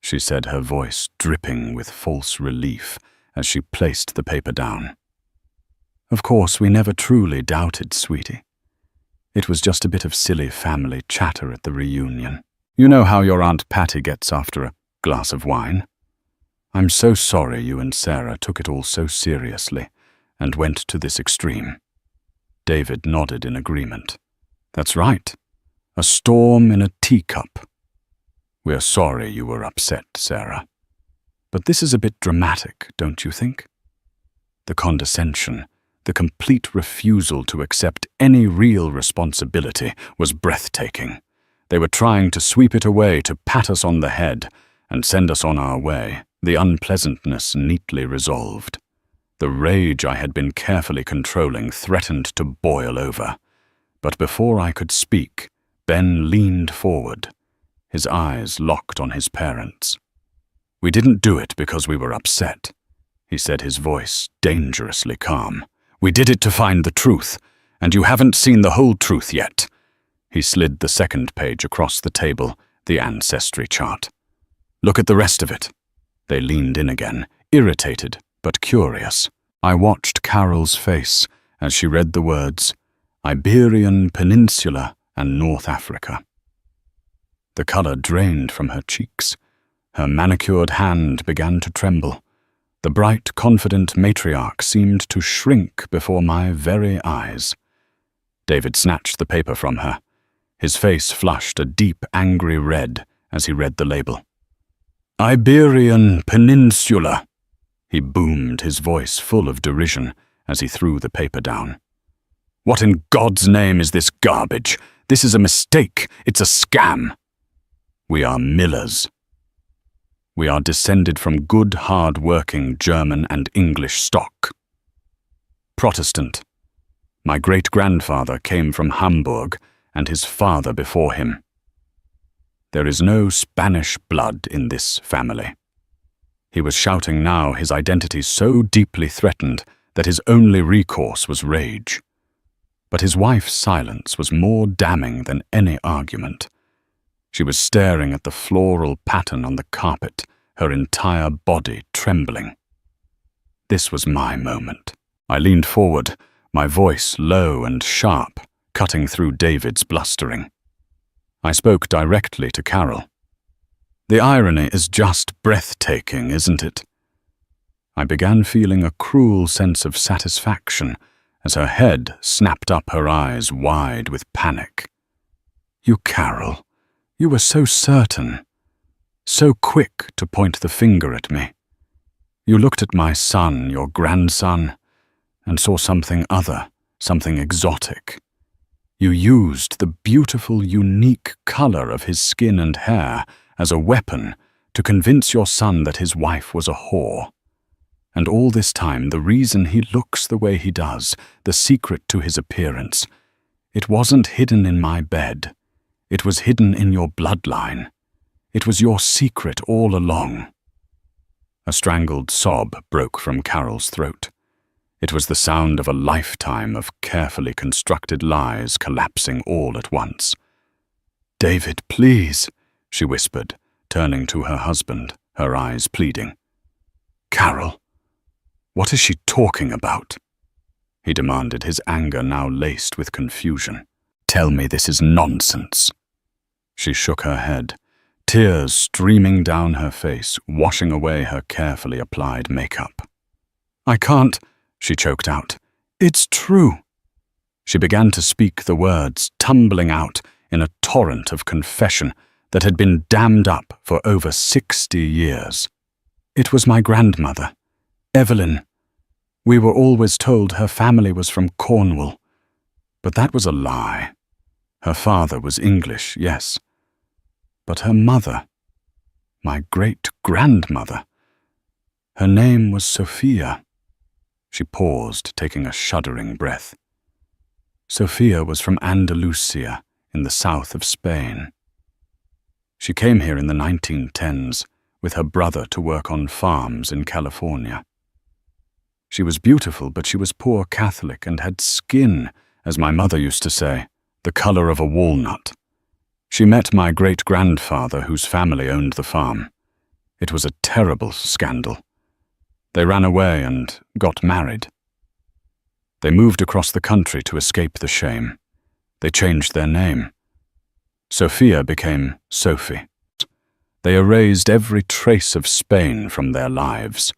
S3: she said, her voice dripping with false relief as she placed the paper down. Of course, we never truly doubted Sweetie. It was just a bit of silly family chatter at the reunion. You know how your Aunt Patty gets after a glass of wine? I'm so sorry you and Sarah took it all so seriously and went to this extreme. David nodded in agreement. That's right. A storm in a teacup. We're sorry you were upset, Sarah. But this is a bit dramatic, don't you think? The condescension, the complete refusal to accept any real responsibility was breathtaking. They were trying to sweep it away, to pat us on the head and send us on our way, the unpleasantness neatly resolved. The rage I had been carefully controlling threatened to boil over. But before I could speak, Ben leaned forward, his eyes locked on his parents. We didn't do it because we were upset, he said, his voice dangerously calm. We did it to find the truth, and you haven't seen the whole truth yet. He slid the second page across the table, the ancestry chart. Look at the rest of it. They leaned in again, irritated but curious. I watched Carol's face as she read the words, Iberian Peninsula and North Africa. The color drained from her cheeks. Her manicured hand began to tremble. The bright, confident matriarch seemed to shrink before my very eyes. David snatched the paper from her. His face flushed a deep, angry red as he read the label. Iberian Peninsula, he boomed, his voice full of derision as he threw the paper down. What in God's name is this garbage? This is a mistake. It's a scam. We are Millers. We are descended from good, hard-working German and English stock. Protestant. My great-grandfather came from Hamburg, and his father before him. There is no Spanish blood in this family. He was shouting now, his identity so deeply threatened that his only recourse was rage. But his wife's silence was more damning than any argument. She was staring at the floral pattern on the carpet, her entire body trembling. This was my moment. I leaned forward, my voice low and sharp, cutting through David's blustering. I spoke directly to Carol. The irony is just breathtaking, isn't it? I began feeling a cruel sense of satisfaction as her head snapped up, her eyes wide with panic. You, Carol, you were so certain, so quick to point the finger at me. You looked at my son, your grandson, and saw something other, something exotic. You used the beautiful, unique color of his skin and hair as a weapon to convince your son that his wife was a whore. And all this time, the reason he looks the way he does, the secret to his appearance, it wasn't hidden in my bed. It was hidden in your bloodline. It was your secret all along. A strangled sob broke from Carol's throat. It was the sound of a lifetime of carefully constructed lies collapsing all at once. David, please, she whispered, turning to her husband, her eyes pleading. Carol, what is she talking about? He demanded, his anger now laced with confusion. Tell me this is nonsense. She shook her head, tears streaming down her face, washing away her carefully applied makeup. I can't, she choked out. It's true. She began to speak the words, tumbling out in a torrent of confession that had been dammed up for over 60 years. It was my grandmother, Evelyn. We were always told her family was from Cornwall, but that was a lie. Her father was English, yes. But her mother, my great-grandmother, her name was Sophia. She paused, taking a shuddering breath. Sophia was from Andalusia, in the south of Spain. She came here in the 1910s with her brother to work on farms in California. She was beautiful, but she was poor Catholic and had skin, as my mother used to say, the color of a walnut. She met my great-grandfather, whose family owned the farm. It was a terrible scandal. They ran away and got married. They moved across the country to escape the shame. They changed their name. Sophia became Sophie. They erased every trace of Spain from their lives.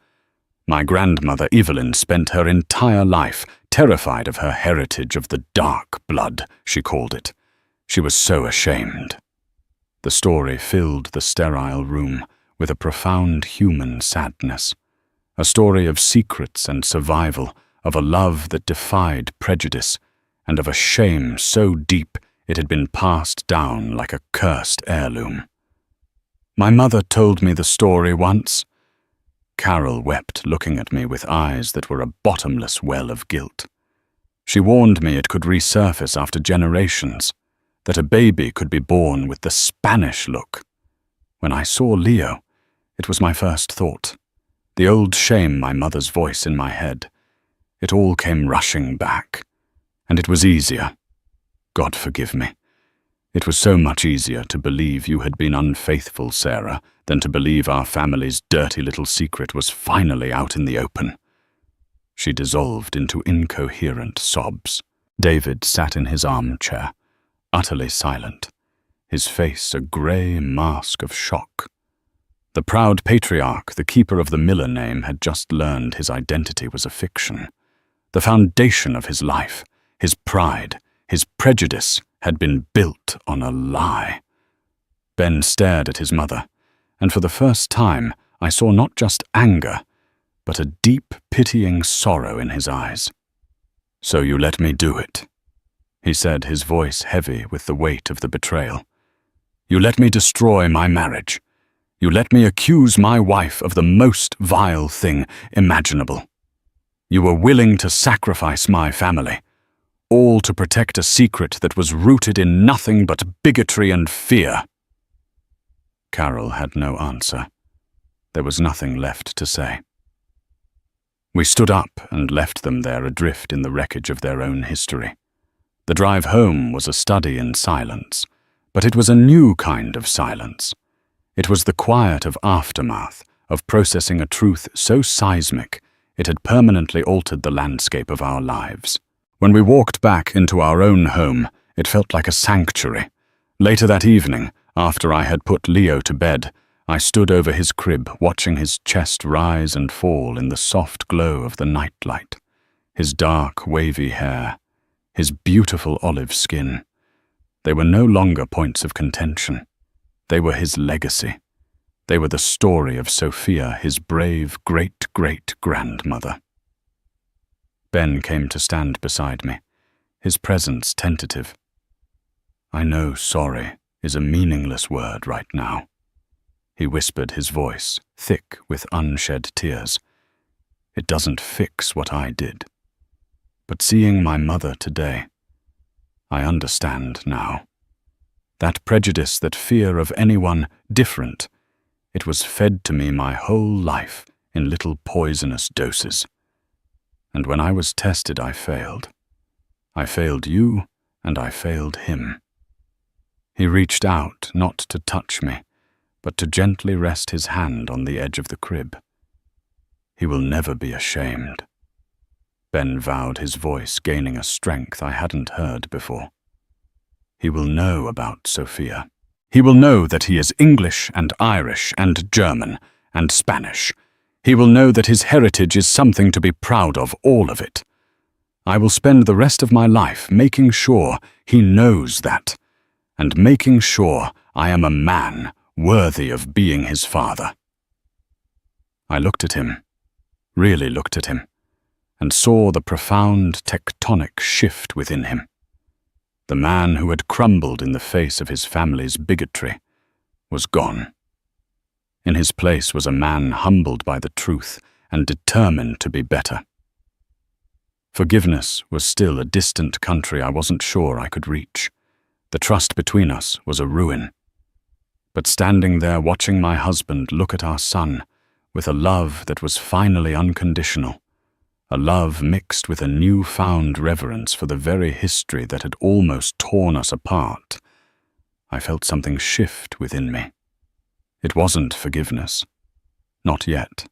S3: My grandmother Evelyn spent her entire life terrified of her heritage of the dark blood, she called it. She was so ashamed. The story filled the sterile room with a profound human sadness, a story of secrets and survival, of a love that defied prejudice, and of a shame so deep it had been passed down like a cursed heirloom. My mother told me the story once. Carol wept, looking at me with eyes that were a bottomless well of guilt. She warned me it could resurface after generations, that a baby could be born with the Spanish look. When I saw Leo, it was my first thought. The old shame, my mother's voice in my head. It all came rushing back, and it was easier. God forgive me. It was so much easier to believe you had been unfaithful, Sarah, than to believe our family's dirty little secret was finally out in the open. She dissolved into incoherent sobs. David sat in his armchair, utterly silent, his face a grey mask of shock. The proud patriarch, the keeper of the Miller name, had just learned his identity was a fiction. The foundation of his life, his pride, his prejudice, had been built on a lie. Ben stared at his mother, and for the first time I saw not just anger, but a deep, pitying sorrow in his eyes. "So you let me do it," he said, his voice heavy with the weight of the betrayal. "You let me destroy my marriage. You let me accuse my wife of the most vile thing imaginable. You were willing to sacrifice my family, all to protect a secret that was rooted in nothing but bigotry and fear." Carol had no answer. There was nothing left to say. We stood up and left them there adrift in the wreckage of their own history. The drive home was a study in silence, but it was a new kind of silence. It was the quiet of aftermath, of processing a truth so seismic it had permanently altered the landscape of our lives. When we walked back into our own home, it felt like a sanctuary. Later that evening, after I had put Leo to bed, I stood over his crib, watching his chest rise and fall in the soft glow of the nightlight, his dark, wavy hair, his beautiful olive skin. They were no longer points of contention. They were his legacy. They were the story of Sophia, his brave great-great-grandmother. Ben came to stand beside me, his presence tentative. "I know sorry is a meaningless word right now," he whispered, his voice thick with unshed tears. "It doesn't fix what I did. But seeing my mother today, I understand now. That prejudice, that fear of anyone different, it was fed to me my whole life in little poisonous doses. And when I was tested, I failed. I failed you, and I failed him." He reached out, not to touch me, but to gently rest his hand on the edge of the crib. "He will never be ashamed." Ben vowed, his voice gaining a strength I hadn't heard before. "He will know about Sophia. He will know that he is English and Irish and German and Spanish. He will know that his heritage is something to be proud of, all of it. I will spend the rest of my life making sure he knows that, and making sure I am a man worthy of being his father." I looked at him, really looked at him, and saw the profound tectonic shift within him. The man who had crumbled in the face of his family's bigotry was gone. In his place was a man humbled by the truth and determined to be better. Forgiveness was still a distant country I wasn't sure I could reach. The trust between us was a ruin. But standing there watching my husband look at our son with a love that was finally unconditional, a love mixed with a newfound reverence for the very history that had almost torn us apart, I felt something shift within me. It wasn't forgiveness. Not yet.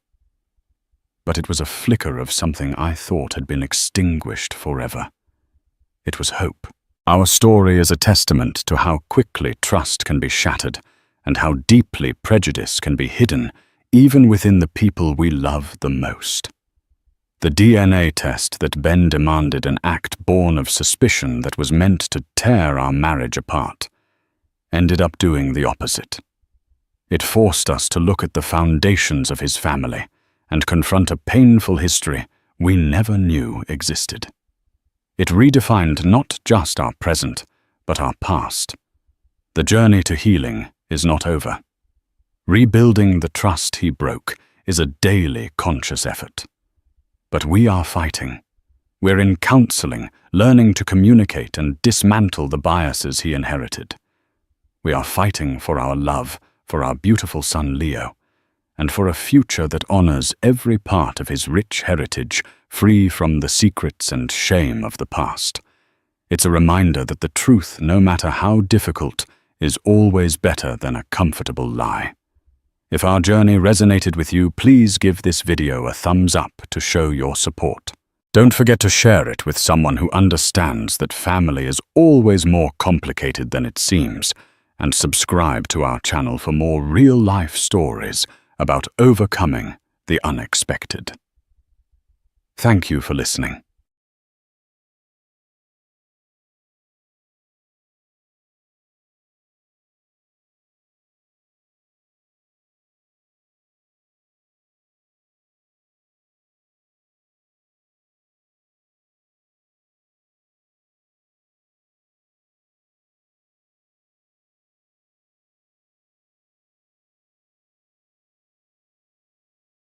S3: but it was a flicker of something I thought had been extinguished forever. It was hope. Our story is a testament to how quickly trust can be shattered and how deeply prejudice can be hidden even within the people we love the most. The DNA test that Ben demanded, an act born of suspicion that was meant to tear our marriage apart, ended up doing the opposite. It forced us to look at the foundations of his family and confront a painful history we never knew existed. It redefined not just our present, but our past. The journey to healing is not over. Rebuilding the trust he broke is a daily conscious effort. But we are fighting. We're in counseling, learning to communicate and dismantle the biases he inherited. We are fighting for our love, for our beautiful son Leo, and for a future that honors every part of his rich heritage, free from the secrets and shame of the past. It's a reminder that the truth, no matter how difficult, is always better than a comfortable lie. If our journey resonated with you, please give this video a thumbs up to show your support. Don't forget to share it with someone who understands that family is always more complicated than it seems, and subscribe to our channel for more real-life stories about overcoming the unexpected. Thank you for listening.